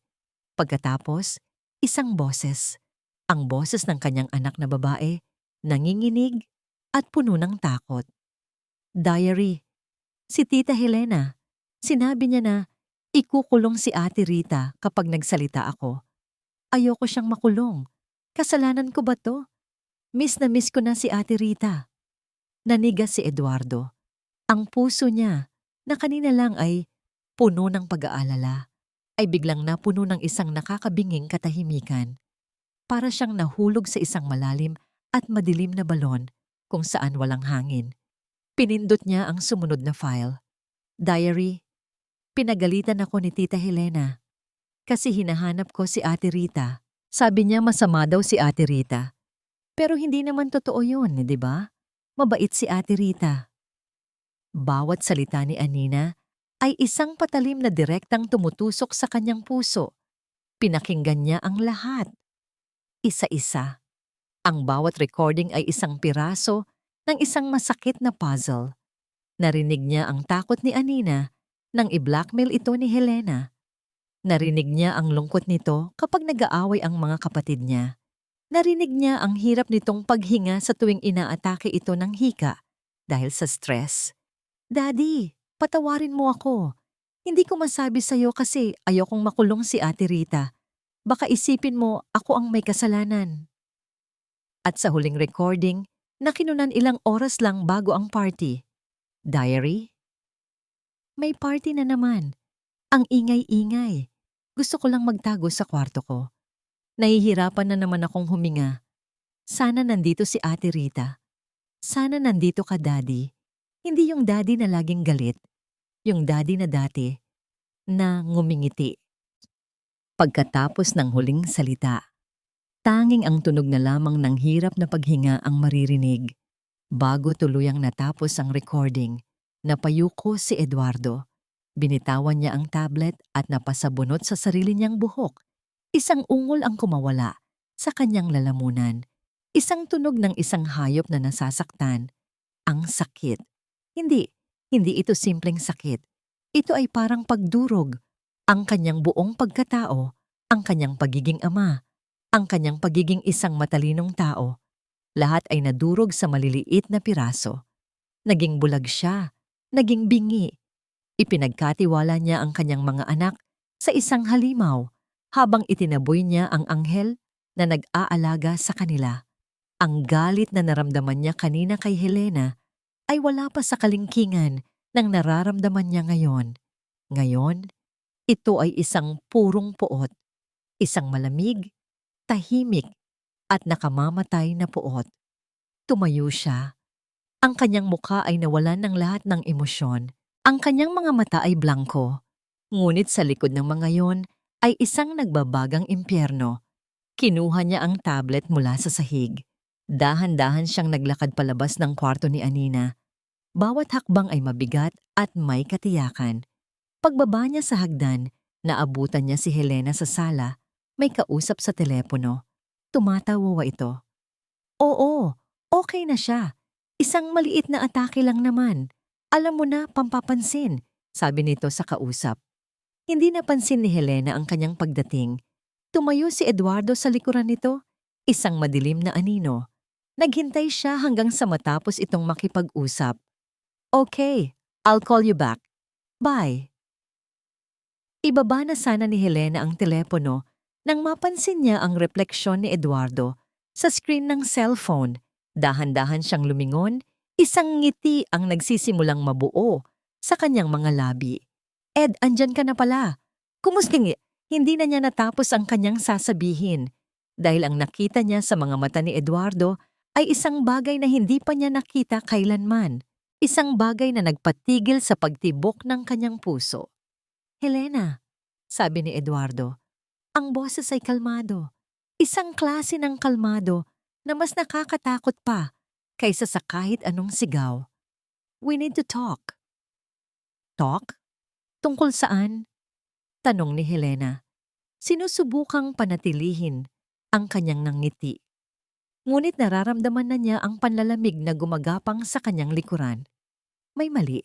Pagkatapos, isang boses. Ang boses ng kanyang anak na babae, nanginginig at puno ng takot. Diary. Si Tita Helena. Sinabi niya na ikukulong si Ate Rita kapag nagsalita ako. Ayoko siyang makulong. Kasalanan ko ba to? Miss na miss ko na si Ate Rita. Nanigas si Eduardo. Ang puso niya, na kanina lang ay puno ng pag-aalala, ay biglang napuno ng isang nakakabinging katahimikan. Para siyang nahulog sa isang malalim at madilim na balon kung saan walang hangin. Pinindot niya ang sumunod na file. Diary. Pinagalitan ako ni Tita Helena kasi hinahanap ko si Ate Rita. Sabi niya masama daw si Ate Rita. Pero hindi naman totoo yun, di ba? Mabait si Ate Rita. Bawat salita ni Anina ay isang patalim na direktang tumutusok sa kanyang puso. Pinakinggan niya ang lahat. Isa-isa. Ang bawat recording ay isang piraso ng isang masakit na puzzle. Narinig niya ang takot ni Anina nang i-blackmail ito ni Helena. Narinig niya ang lungkot nito kapag nag-aaway ang mga kapatid niya. Narinig niya ang hirap nitong paghinga sa tuwing inaatake ito ng hika dahil sa stress. Daddy, patawarin mo ako. Hindi ko masabi sa'yo kasi ayokong makulong si Ate Rita. Baka isipin mo ako ang may kasalanan. At sa huling recording, nakinunan ilang oras lang bago ang party. Diary? May party na naman. Ang ingay-ingay. Gusto ko lang magtago sa kwarto ko. Nahihirapan na naman akong huminga. Sana nandito si Ate Rita. Sana nandito ka, Daddy. Hindi yung daddy na laging galit. Yung daddy na dati na ngumingiti. Pagkatapos ng huling salita, tanging ang tunog na lamang ng hirap na paghinga ang maririnig. Bago tuluyang natapos ang recording, napayuko si Eduardo. Binitawan niya ang tablet at napasabunot sa sarili niyang buhok. Isang ungol ang kumawala sa kanyang lalamunan. Isang tunog ng isang hayop na nasasaktan. Ang sakit. Hindi ito simpleng sakit. Ito ay parang pagdurog. Ang kanyang buong pagkatao, ang kanyang pagiging ama, ang kanyang pagiging isang matalinong tao. Lahat ay nadurog sa maliliit na piraso. Naging bulag siya, naging bingi. Ipinagkatiwala niya ang kanyang mga anak sa isang halimaw habang itinaboy niya ang anghel na nag-aalaga sa kanila. Ang galit na naramdaman niya kanina kay Helena ay wala pa sa kalingkingan ng nararamdaman niya ngayon. Ngayon, ito ay isang purong puot, isang malamig, tahimik at nakamamatay na puot. Tumayo siya. Ang kanyang mukha ay nawalan ng lahat ng emosyon. Ang kanyang mga mata ay blanko. Ngunit sa likod ng mga yon ay isang nagbabagang impyerno. Kinuha niya ang tablet mula sa sahig. Dahan-dahan siyang naglakad palabas ng kwarto ni Anina. Bawat hakbang ay mabigat at may katiyakan. Pagbaba niya sa hagdan, naabutan niya si Helena sa sala, may kausap sa telepono. Tumatawa ito. Oo, okay na siya. Isang maliit na atake lang naman. Alam mo na, pampapansin, sabi nito sa kausap. Hindi napansin ni Helena ang kanyang pagdating. Tumayo si Eduardo sa likuran nito, isang madilim na anino. Naghintay siya hanggang sa matapos itong makipag-usap. Okay, I'll call you back. Bye. Ibaba na sana ni Helena ang telepono nang mapansin niya ang refleksyon ni Eduardo sa screen ng cellphone. Dahan-dahan siyang lumingon, isang ngiti ang nagsisimulang mabuo sa kanyang mga labi. Ed, andyan ka na pala. Kumusta? Hindi na niya natapos ang kanyang sasabihin dahil ang nakita niya sa mga mata ni Eduardo ay isang bagay na hindi pa niya nakita kailanman. Isang bagay na nagpatigil sa pagtibok ng kanyang puso. Helena, sabi ni Eduardo, ang boses ay kalmado. Isang klase ng kalmado na mas nakakatakot pa kaysa sa kahit anong sigaw. We need to talk. Talk? Tungkol saan? Tanong ni Helena. Sinusubukang panatilihin ang kanyang nangiti. Ngunit nararamdaman na niya ang panlalamig na gumagapang sa kanyang likuran. May mali.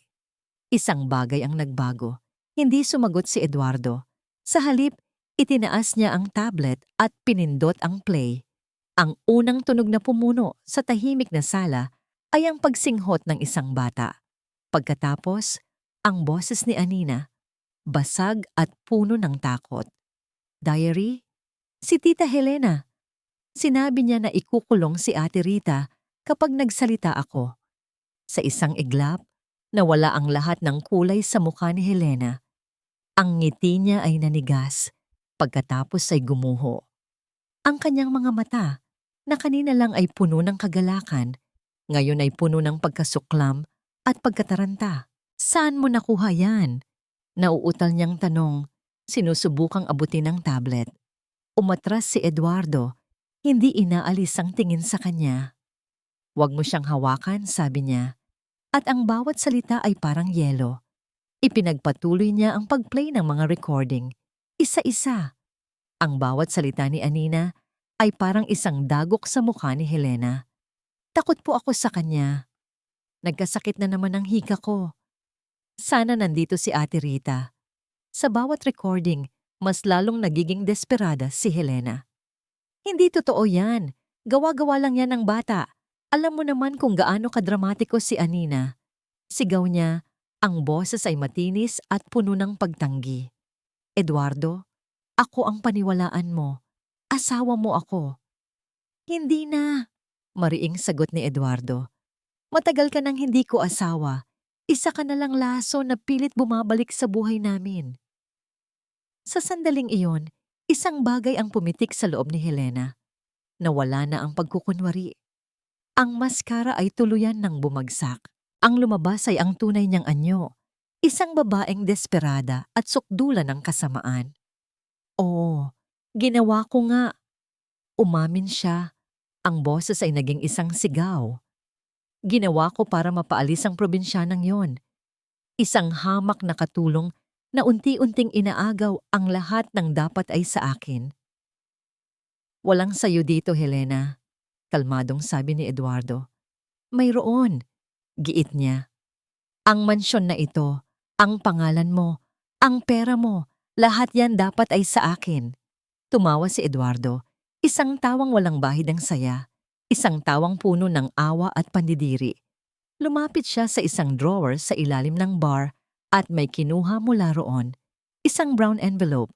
Isang bagay ang nagbago. Hindi sumagot si Eduardo. Sa halip, itinaas niya ang tablet at pinindot ang play. Ang unang tunog na pumuno sa tahimik na sala ay ang pagsinghot ng isang bata. Pagkatapos, ang boses ni Anina, basag at puno ng takot. Diary? Si Tita Helena. Sinabi niya na ikukulong si Ate Rita kapag nagsalita ako. Sa isang iglap, nawala ang lahat ng kulay sa mukha ni Helena. Ang ngiti niya ay nanigas, pagkatapos ay gumuho. Ang kanyang mga mata, na kanina lang ay puno ng kagalakan, ngayon ay puno ng pagkasuklam at pagkataranta. Saan mo nakuha yan? Nauutal niyang tanong, sinusubukang abutin ang tablet. Umatras si Eduardo, hindi inaalis ang tingin sa kanya. Huwag mo siyang hawakan, sabi niya, at ang bawat salita ay parang yelo. Ipinagpatuloy niya ang pag-play ng mga recording, isa-isa. Ang bawat salita ni Anina ay parang isang dagok sa mukha ni Helena. Takot po ako sa kanya. Nagkasakit na naman ang hika ko. Sana nandito si Ate Rita. Sa bawat recording, mas lalong nagiging desperada si Helena. Hindi totoo yan. Gawa-gawa lang yan ng bata. Alam mo naman kung gaano kadramatiko si Anina. Sigaw niya, ang boses ay matinis at puno ng pagtanggi. Eduardo, ako ang paniwalaan mo. Asawa mo ako. Hindi na, mariing sagot ni Eduardo. Matagal ka nang hindi ko asawa. Isa ka na lang laso na pilit bumabalik sa buhay namin. Sa sandaling iyon, isang bagay ang pumitik sa loob ni Helena. Nawala na ang pagkukunwari. Ang maskara ay tuluyan ng bumagsak. Ang lumabas ay ang tunay niyang anyo. Isang babaeng desperada at sukdulan ng kasamaan. Oo, ginawa ko nga. Umamin siya. Ang boses ay naging isang sigaw. Ginawa ko para mapaalis ang probinsyanang yon. Isang hamak na katulong na unti-unting inaagaw ang lahat ng dapat ay sa akin. Walang sayo dito, Helena. Kalmadong sabi ni Eduardo. Mayroon, giit niya. Ang mansyon na ito, ang pangalan mo, ang pera mo, lahat yan dapat ay sa akin. Tumawa si Eduardo, isang tawang walang bahid ng saya. Isang tawang puno ng awa at pandidiri. Lumapit siya sa isang drawer sa ilalim ng bar at may kinuha mula roon. Isang brown envelope.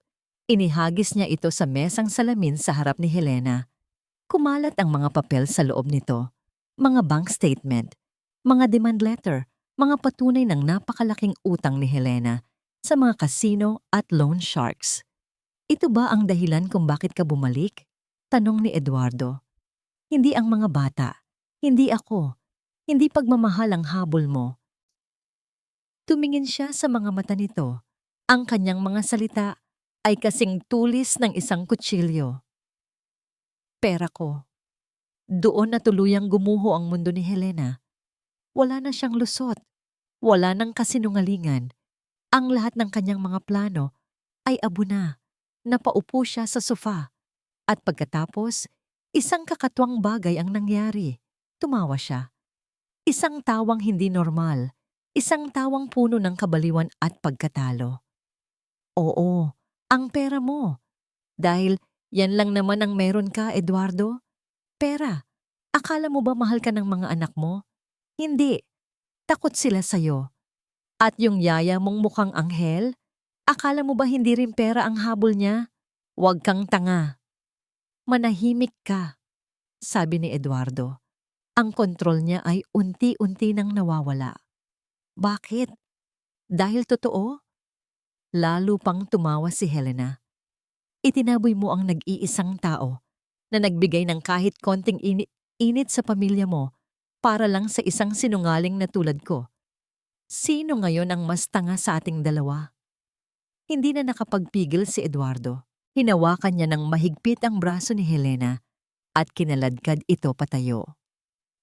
Inihagis niya ito sa mesang salamin sa harap ni Helena. Kumalat ang mga papel sa loob nito. Mga bank statement, mga demand letter, mga patunay ng napakalaking utang ni Helena sa mga casino at loan sharks. Ito ba ang dahilan kung bakit ka bumalik? Tanong ni Eduardo. Hindi ang mga bata. Hindi ako. Hindi pagmamahal ang habol mo. Tumingin siya sa mga mata nito. Ang kanyang mga salita ay kasing tulis ng isang kutsilyo. Pera ko. Doon na tuluyang gumuho ang mundo ni Helena. Wala na siyang lusot. Wala nang kasinungalingan. Ang lahat ng kanyang mga plano ay abo na. Napaupo siya sa sofa. At pagkatapos, isang kakatwang bagay ang nangyari. Tumawa siya. Isang tawang hindi normal. Isang tawang puno ng kabaliwan at pagkatalo. Oo, ang pera mo. Dahil yan lang naman ang meron ka, Eduardo. Pera. Akala mo ba mahal ka ng mga anak mo? Hindi. Takot sila sa'yo. At yung yaya mong mukhang anghel? Akala mo ba hindi rin pera ang habol niya? Huwag kang tanga. Manahimik ka, sabi ni Eduardo. Ang kontrol niya ay unti-unti nang nawawala. Bakit? Dahil totoo? Lalo pang tumawa si Helena. Itinaboy mo ang nag-iisang tao na nagbigay ng kahit konting init sa pamilya mo para lang sa isang sinungaling na tulad ko. Sino ngayon ang mas tanga sa ating dalawa? Hindi na nakapagpigil si Eduardo. Hinawakan niya ng mahigpit ang braso ni Helena at kinaladkad ito patayo.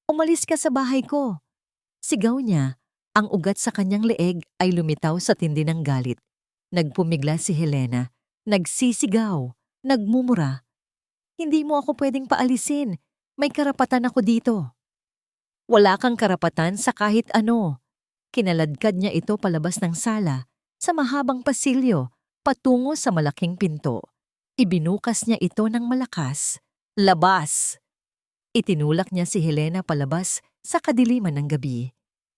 Umalis ka sa bahay ko. Sigaw niya. Ang ugat sa kanyang leeg ay lumitaw sa tindi ng galit. Nagpumigla si Helena. Nagsisigaw. Nagmumura. Hindi mo ako pwedeng paalisin. May karapatan ako dito. Wala kang karapatan sa kahit ano. Kinaladkad niya ito palabas ng sala sa mahabang pasilyo patungo sa malaking pinto. Ibinukas niya ito ng malakas. Labas! Itinulak niya si Helena palabas sa kadiliman ng gabi.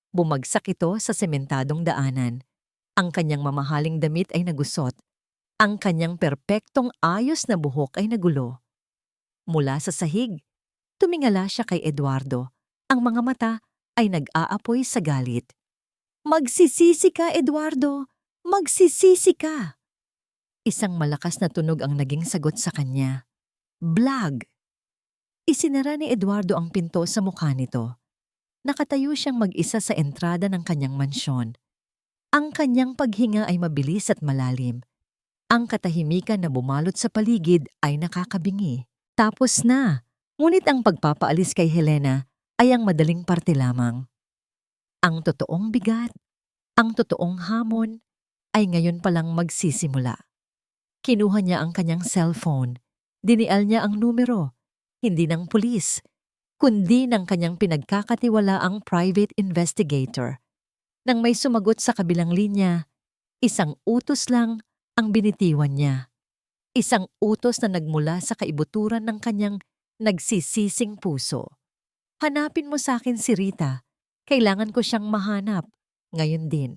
Bumagsak ito sa sementadong daanan. Ang kanyang mamahaling damit ay nagusot. Ang kanyang perpektong ayos na buhok ay nagulo. Mula sa sahig, tumingala siya kay Eduardo. Ang mga mata ay nag-aapoy sa galit. Magsisisi ka, Eduardo! Magsisisi ka! Isang malakas na tunog ang naging sagot sa kanya. Blag! Isinara ni Eduardo ang pinto sa mukha nito. Nakatayo siyang mag-isa sa entrada ng kanyang mansyon. Ang kanyang paghinga ay mabilis at malalim. Ang katahimikan na bumalot sa paligid ay nakakabingi. Tapos na, ngunit ang pagpapaalis kay Helena ay ang madaling parte lamang. Ang totoong bigat, ang totoong hamon ay ngayon palang magsisimula. Kinuha niya ang kanyang cellphone. Dinial niya ang numero, hindi ng pulis, kundi ng kanyang pinagkakatiwalaang private investigator. Nang may sumagot sa kabilang linya, isang utos lang ang binitiwan niya. Isang utos na nagmula sa kaibuturan ng kanyang nagsisising puso. Hanapin mo sa akin si Rita. Kailangan ko siyang mahanap. Ngayon din.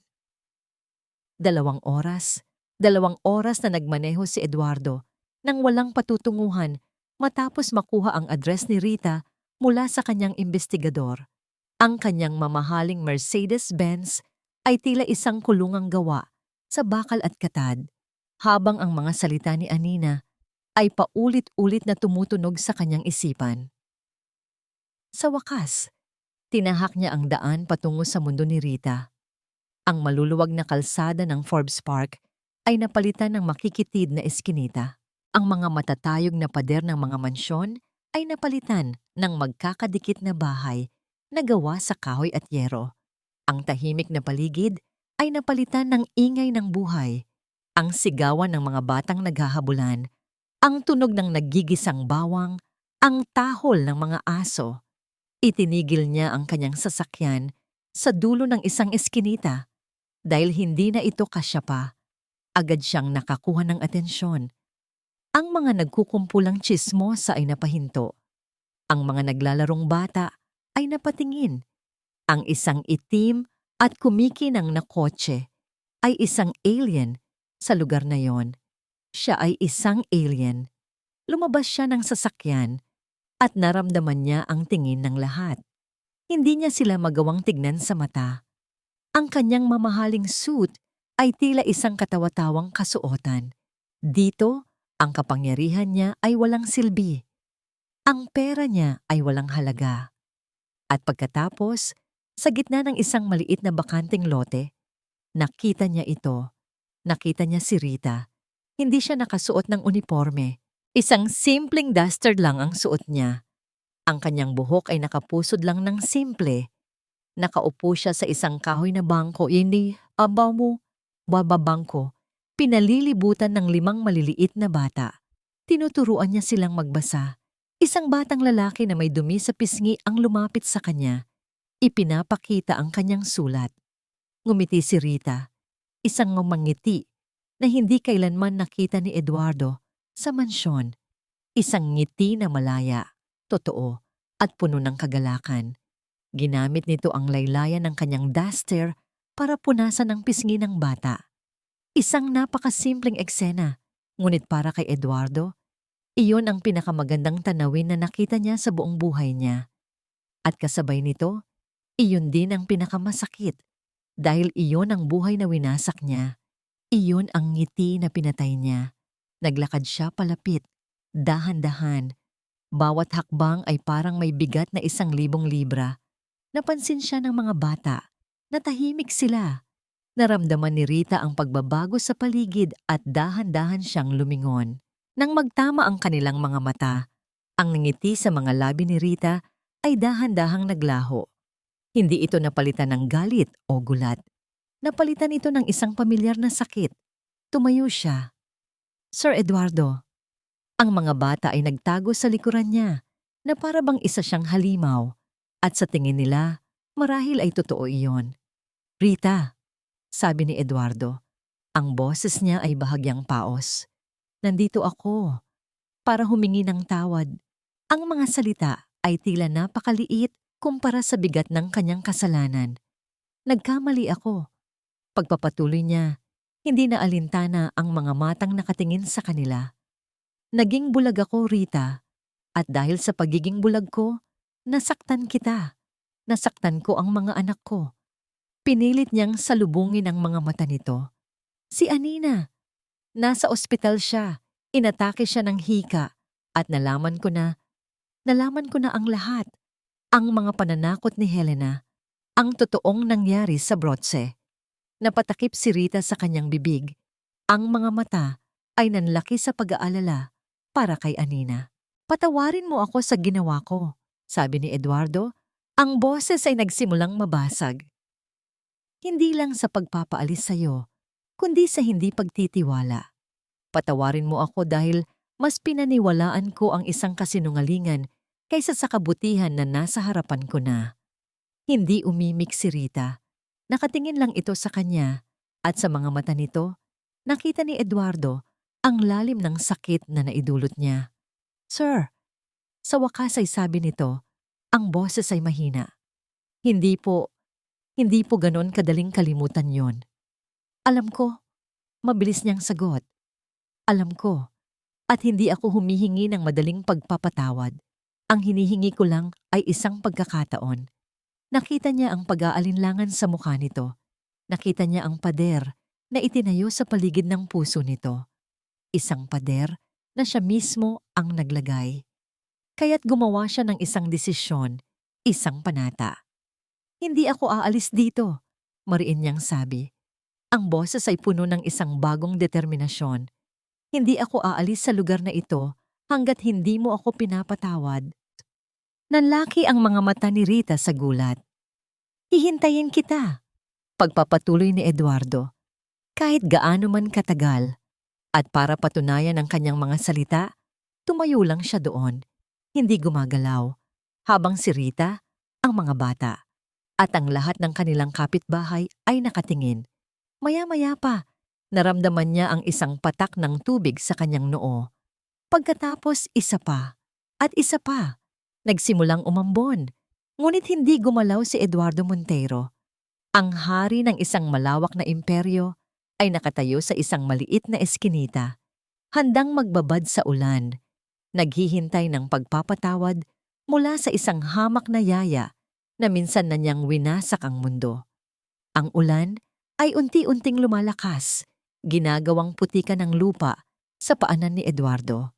2 oras. 2 oras na nagmaneho si Eduardo nang walang patutunguhan matapos makuha ang address ni Rita mula sa kanyang investigador. Ang kanyang mamahaling Mercedes-Benz ay tila isang kulungang gawa sa bakal at katad, habang ang mga salita ni Anina ay paulit-ulit na tumutunog sa kanyang isipan. Sa wakas, tinahak niya ang daan patungo sa mundo ni Rita. Ang maluluwag na kalsada ng Forbes Park ay napalitan ng makikitid na eskinita. Ang mga matatayog na pader ng mga mansyon ay napalitan ng magkakadikit na bahay na gawa sa kahoy at yero. Ang tahimik na paligid ay napalitan ng ingay ng buhay, ang sigawan ng mga batang naghahabulan, ang tunog ng nagigisang bawang, ang tahol ng mga aso. Itinigil niya ang kanyang sasakyan sa dulo ng isang eskinita dahil hindi na ito kasya pa. Agad siyang nakakuha ng atensyon. Ang mga nagkukumpulang tsismosa ay napahinto. Ang mga naglalarong bata ay napatingin. Ang isang itim at kumikinang na kotse ay isang alien sa lugar na yon. Siya ay isang alien. Lumabas siya ng sasakyan at naramdaman niya ang tingin ng lahat. Hindi niya sila magawang tignan sa mata. Ang kanyang mamahaling suit ay tila isang katawa-tawang kasuotan. Dito, ang kapangyarihan niya ay walang silbi. Ang pera niya ay walang halaga. At pagkatapos, sa gitna ng isang maliit na bakanting lote, nakita niya ito. Nakita niya si Rita. Hindi siya nakasuot ng uniforme. Isang simpleng duster lang ang suot niya. Ang kanyang buhok ay nakapusod lang ng simple. Nakaupo siya sa isang kahoy na bangko, hindi bababangko. Pinalilibutan ng 5 maliliit na bata. Tinuturuan niya silang magbasa. Isang batang lalaki na may dumi sa pisngi ang lumapit sa kanya. Ipinapakita ang kanyang sulat. Ngumiti si Rita, isang ngumangiti na hindi kailanman nakita ni Eduardo sa mansyon. Isang ngiti na malaya, totoo, at puno ng kagalakan. Ginamit nito ang laylayan ng kanyang duster para punasan ang pisngi ng bata. Isang napakasimpleng eksena, ngunit para kay Eduardo, iyon ang pinakamagandang tanawin na nakita niya sa buong buhay niya. At kasabay nito, iyon din ang pinakamasakit dahil iyon ang buhay na winasak niya. Iyon ang ngiti na pinatay niya. Naglakad siya palapit, dahan-dahan. Bawat hakbang ay parang may bigat na 1,000 libra. Napansin siya ng mga bata na tahimik sila. Naramdaman ni Rita ang pagbabago sa paligid at dahan-dahan siyang lumingon. Nang magtama ang kanilang mga mata, ang ngiti sa mga labi ni Rita ay dahan-dahang naglaho. Hindi ito napalitan ng galit o gulat. Napalitan ito ng isang pamilyar na sakit. Tumayo siya. Sir Eduardo. Ang mga bata ay nagtago sa likuran niya na para bang isa siyang halimaw. At sa tingin nila, marahil ay totoo iyon. Rita, sabi ni Eduardo. Ang boses niya ay bahagyang paos. Nandito ako para humingi ng tawad. Ang mga salita ay tila napakaliit kumpara sa bigat ng kanyang kasalanan. Nagkamali ako. Pagpapatuloy niya, hindi na alintana ang mga matang nakatingin sa kanila. Naging bulag ako, Rita, at dahil sa pagiging bulag ko, nasaktan kita. Nasaktan ko ang mga anak ko. Pinilit niyang salubungin ang mga mata nito. Si Anina. Nasa ospital siya. Inatake siya ng hika at nalaman ko na ang lahat. Ang mga pananakot ni Helena. Ang totoong nangyari sa Brotse. Napatakip si Rita sa kanyang bibig. Ang mga mata ay nanlaki sa pag-aalala para kay Anina. Patawarin mo ako sa ginawa ko, sabi ni Eduardo. Ang boses ay nagsimulang mabasag. Hindi lang sa pagpapaalis sa'yo, kundi sa hindi pagtitiwala. Patawarin mo ako dahil mas pinaniwalaan ko ang isang kasinungalingan kaysa sa kabutihan na nasa harapan ko na. Hindi umimik si Rita. Nakatingin lang ito sa kanya at sa mga mata nito, nakita ni Eduardo ang lalim ng sakit na naidulot niya. Sir, sa wakas ay sabi nito, ang boses ay mahina. Hindi po ganon kadaling kalimutan yon. Alam ko, mabilis niyang sagot. Alam ko, at hindi ako humihingi ng madaling pagpapatawad. Ang hinihingi ko lang ay isang pagkakataon. Nakita niya ang pag-aalinlangan sa mukha nito. Nakita niya ang pader na itinayo sa paligid ng puso nito. Isang pader na siya mismo ang naglagay. Kaya't gumawa siya ng isang desisyon, isang panata. Hindi ako aalis dito, mariin niyang sabi. Ang boses ay puno ng isang bagong determinasyon. Hindi ako aalis sa lugar na ito hanggat hindi mo ako pinapatawad. Nanlaki ang mga mata ni Rita sa gulat. Hihintayin kita, pagpapatuloy ni Eduardo. Kahit gaano man katagal, at para patunayan ang kanyang mga salita, tumayo lang siya doon. Hindi gumagalaw, habang si Rita, ang mga bata, at ang lahat ng kanilang kapitbahay ay nakatingin. Maya-maya pa, naramdaman niya ang isang patak ng tubig sa kanyang noo. Pagkatapos isa pa, at isa pa. Nagsimulang umambon, ngunit hindi gumalaw si Eduardo Montero. Ang hari ng isang malawak na imperyo ay nakatayo sa isang maliit na eskinita. handang magbabad sa ulan, naghihintay ng pagpapatawad mula sa isang hamak na yaya na minsan na niyang winasak ang mundo. Ang ulan ay unti-unting lumalakas, ginagawang putika ng lupa sa paanan ni Eduardo.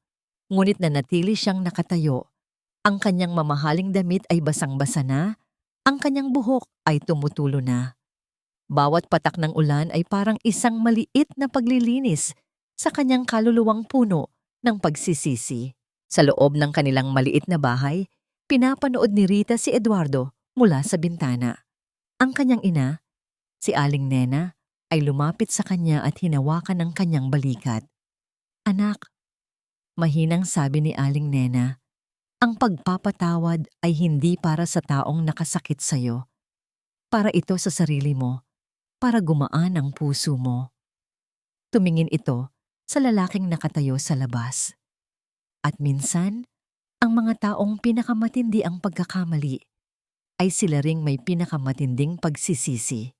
Ngunit nanatili siyang nakatayo. Ang kanyang mamahaling damit ay basang-basa na, ang kanyang buhok ay tumutulo na. Bawat patak ng ulan ay parang isang maliit na paglilinis sa kanyang kaluluwang puno ng pagsisisi. Sa loob ng kanilang maliit na bahay, pinapanood ni Rita si Eduardo mula sa bintana. Ang kanyang ina, si Aling Nena, ay lumapit sa kanya at hinawakan ang kanyang balikat. "Anak," mahinang sabi ni Aling Nena, "ang pagpapatawad ay hindi para sa taong nakasakit sa'yo. Para ito sa sarili mo, para gumaan ang puso mo." Tumingin ito sa lalaking nakatayo sa labas. At minsan, ang mga taong pinakamatindi ang pagkakamali ay sila ring may pinakamatinding pagsisisi.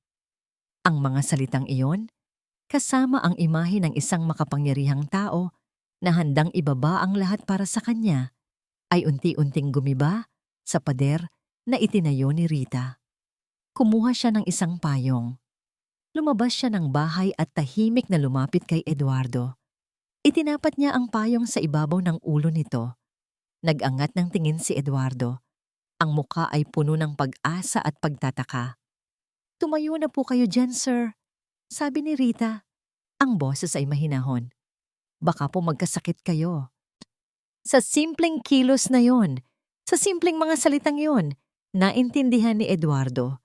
Ang mga salitang iyon, kasama ang imahe ng isang makapangyarihang tao na handang ibaba ang lahat para sa kanya, ay unti-unting gumiba sa pader na itinayo ni Rita. Kumuha siya ng isang payong. Lumabas siya ng bahay at tahimik na lumapit kay Eduardo. Itinapat niya ang payong sa ibabaw ng ulo nito. Nag-angat ng tingin si Eduardo. Ang muka ay puno ng pag-asa at pagtataka. "Tumayo na po kayo dyan, sir," sabi ni Rita. Ang boses ay mahinahon. "Baka po magkasakit kayo." Sa simpleng kilos na yon, sa simpleng mga salitang yon, naintindihan ni Eduardo.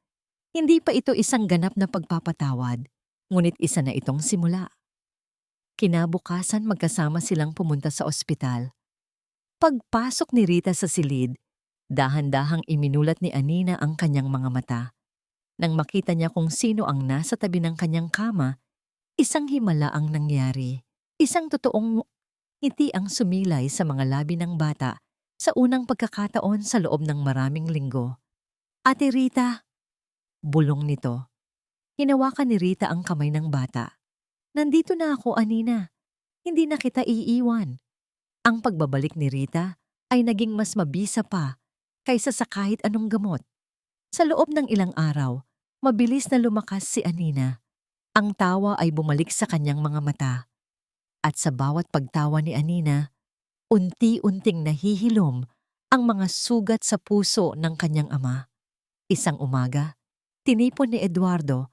Hindi pa ito isang ganap na pagpapatawad, ngunit isa na itong simula. Kinabukasan magkasama silang pumunta sa ospital. Pagpasok ni Rita sa silid, dahan-dahang iminulat ni Anina ang kanyang mga mata. Nang makita niya kung sino ang nasa tabi ng kanyang kama, isang himala ang nangyari. Isang totoong ngiti ang sumilay sa mga labi ng bata sa unang pagkakataon sa loob ng maraming linggo. "Ate Rita," bulong nito. Hinawakan ni Rita ang kamay ng bata. "Nandito na ako, Anina. Hindi na kita iiwan." Ang pagbabalik ni Rita ay naging mas mabisa pa kaysa sa kahit anong gamot. Sa loob ng ilang araw, mabilis na lumakas si Anina. Ang tawa ay bumalik sa kanyang mga mata. At sa bawat pagtawa ni Anina, unti-unting nahihilom ang mga sugat sa puso ng kanyang ama. Isang umaga, tinipon ni Eduardo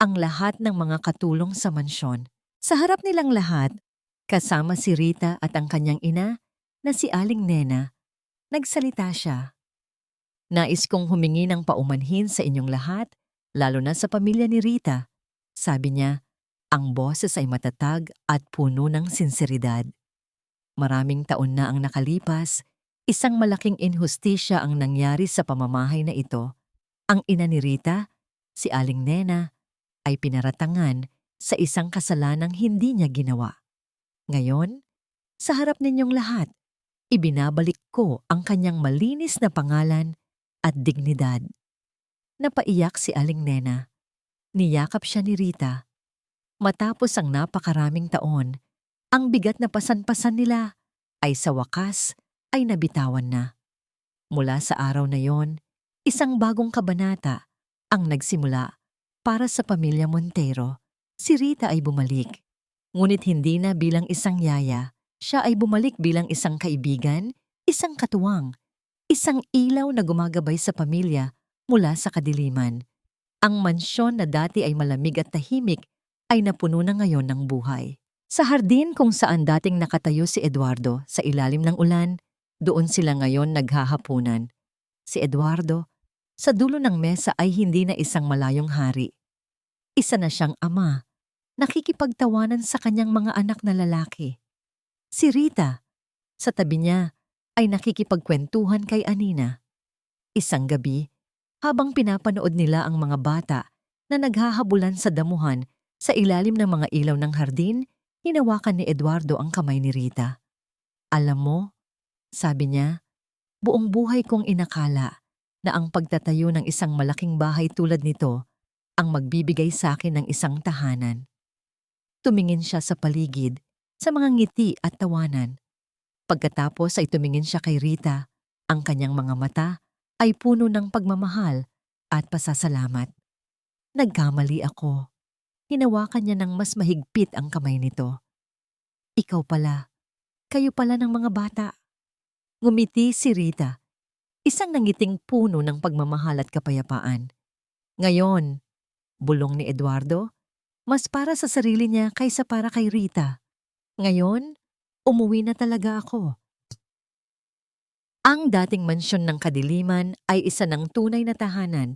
ang lahat ng mga katulong sa mansyon. Sa harap nilang lahat, kasama si Rita at ang kanyang ina na si Aling Nena, nagsalita siya. "Nais kong humingi ng paumanhin sa inyong lahat, lalo na sa pamilya ni Rita." Sabi niya, ang boses ay matatag at puno ng sinseridad. Maraming taon na ang nakalipas, isang malaking inhustisya ang nangyari sa pamamahay na ito. Ang ina ni Rita, si Aling Nena, ay pinaratangan sa isang kasalanang hindi niya ginawa. Ngayon, sa harap ninyong lahat, ibinabalik ko ang kanyang malinis na pangalan at dignidad. Napaiyak si Aling Nena. Niyakap siya ni Rita. Matapos ang napakaraming taon, ang bigat na pasan-pasan nila ay sa wakas ay nabitawan na. Mula sa araw na yon, isang bagong kabanata ang nagsimula para sa pamilya Montero. Si Rita ay bumalik. Ngunit hindi na bilang isang yaya, siya ay bumalik bilang isang kaibigan, isang katuwang, isang ilaw na gumagabay sa pamilya mula sa kadiliman. Ang mansyon na dati ay malamig at tahimik ay napuno na ngayon ng buhay. Sa hardin kung saan dating nakatayo si Eduardo sa ilalim ng ulan, doon sila ngayon naghahapunan. Si Eduardo, sa dulo ng mesa ay hindi na isang malayong hari. Isa na siyang ama, nakikipagtawanan sa kanyang mga anak na lalaki. Si Rita, sa tabi niya, ay nakikipagkwentuhan kay Anina. Isang gabi, habang pinapanood nila ang mga bata na naghahabulan sa damuhan sa ilalim ng mga ilaw ng hardin, hinawakan ni Eduardo ang kamay ni Rita. "Alam mo," sabi niya, "buong buhay kong inakala na ang pagtatayo ng isang malaking bahay tulad nito ang magbibigay sa akin ng isang tahanan." Tumingin siya sa paligid sa mga ngiti at tawanan. Pagkatapos ay tumingin siya kay Rita. Ang kanyang mga mata ay puno ng pagmamahal at pasasalamat. Nagkamali ako. Hinawakan niya ng mas mahigpit ang kamay nito. Ikaw pala. Kayo pala ng mga bata. Ngumiti si Rita. Isang nangiting puno ng pagmamahal at kapayapaan. Ngayon, bulong ni Eduardo, mas para sa sarili niya kaysa para kay Rita. Ngayon, umuwi na talaga ako. Ang dating mansyon ng kadiliman ay isa ng tunay na tahanan,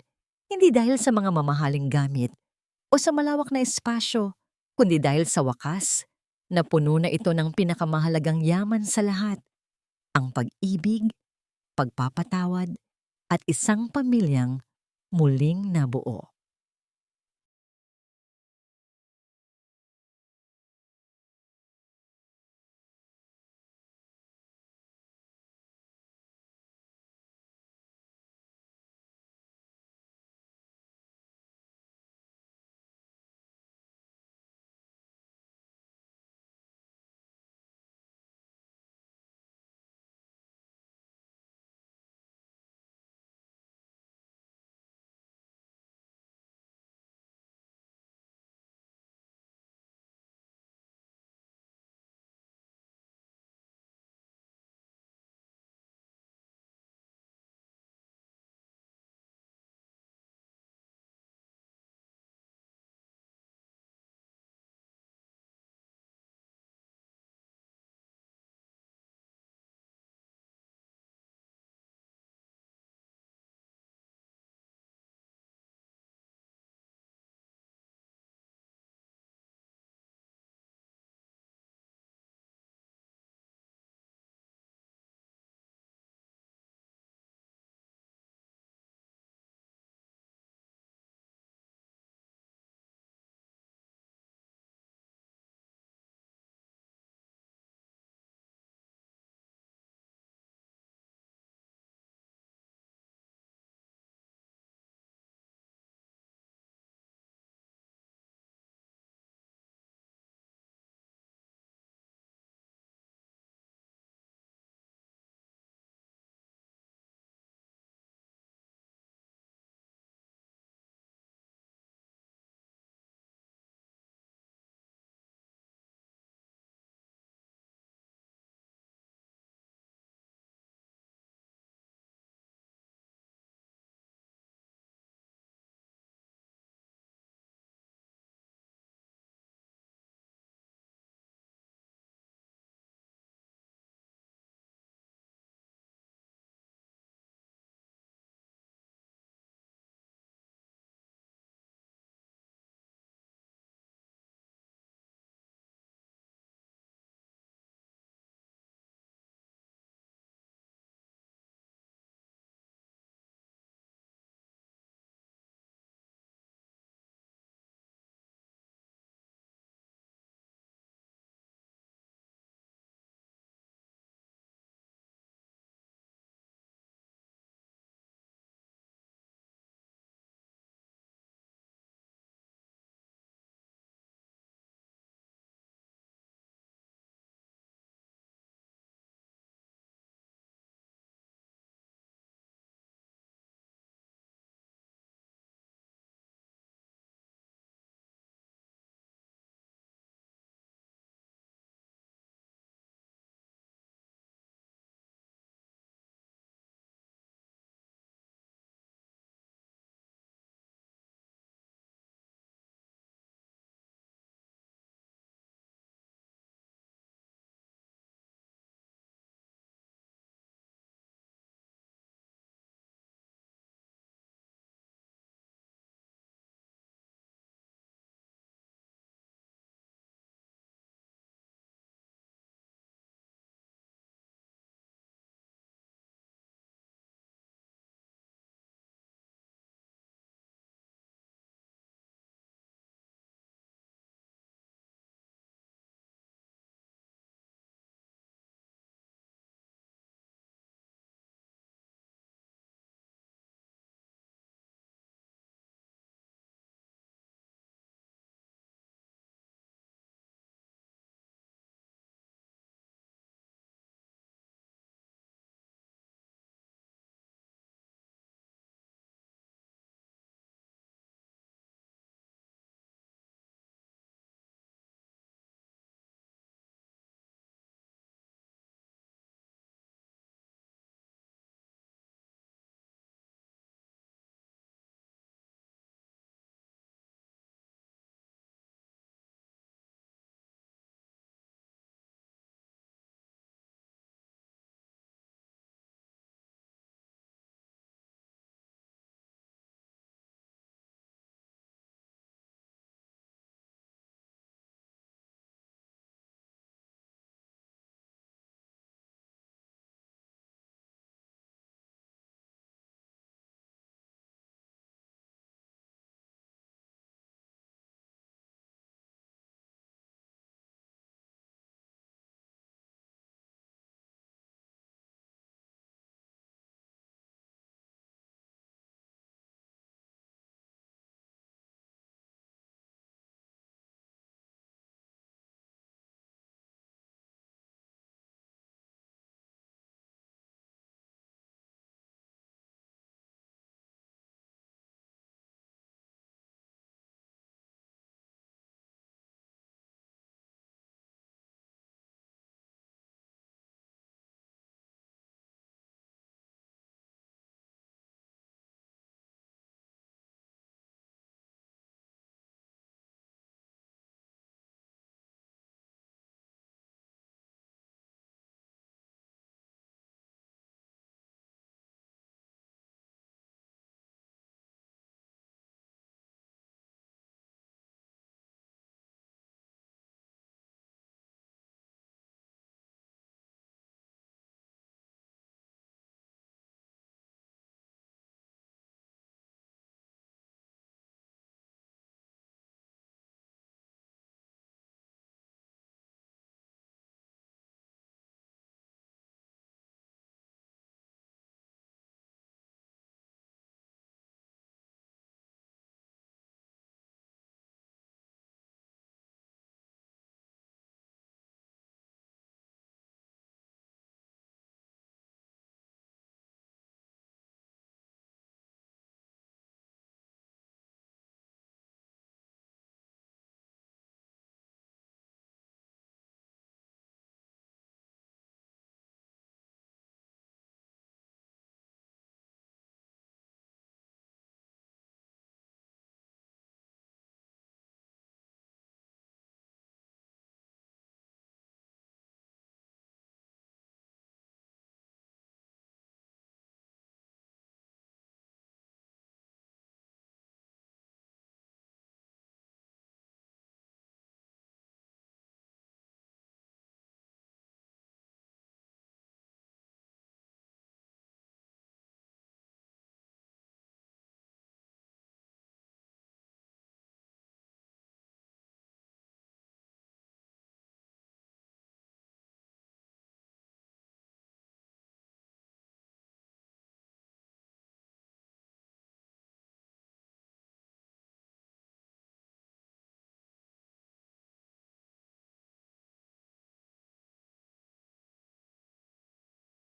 hindi dahil sa mga mamahaling gamit o sa malawak na espasyo, kundi dahil sa wakas na puno na ito ng pinakamahalagang yaman sa lahat, ang pag-ibig, pagpapatawad, at isang pamilyang muling nabuo.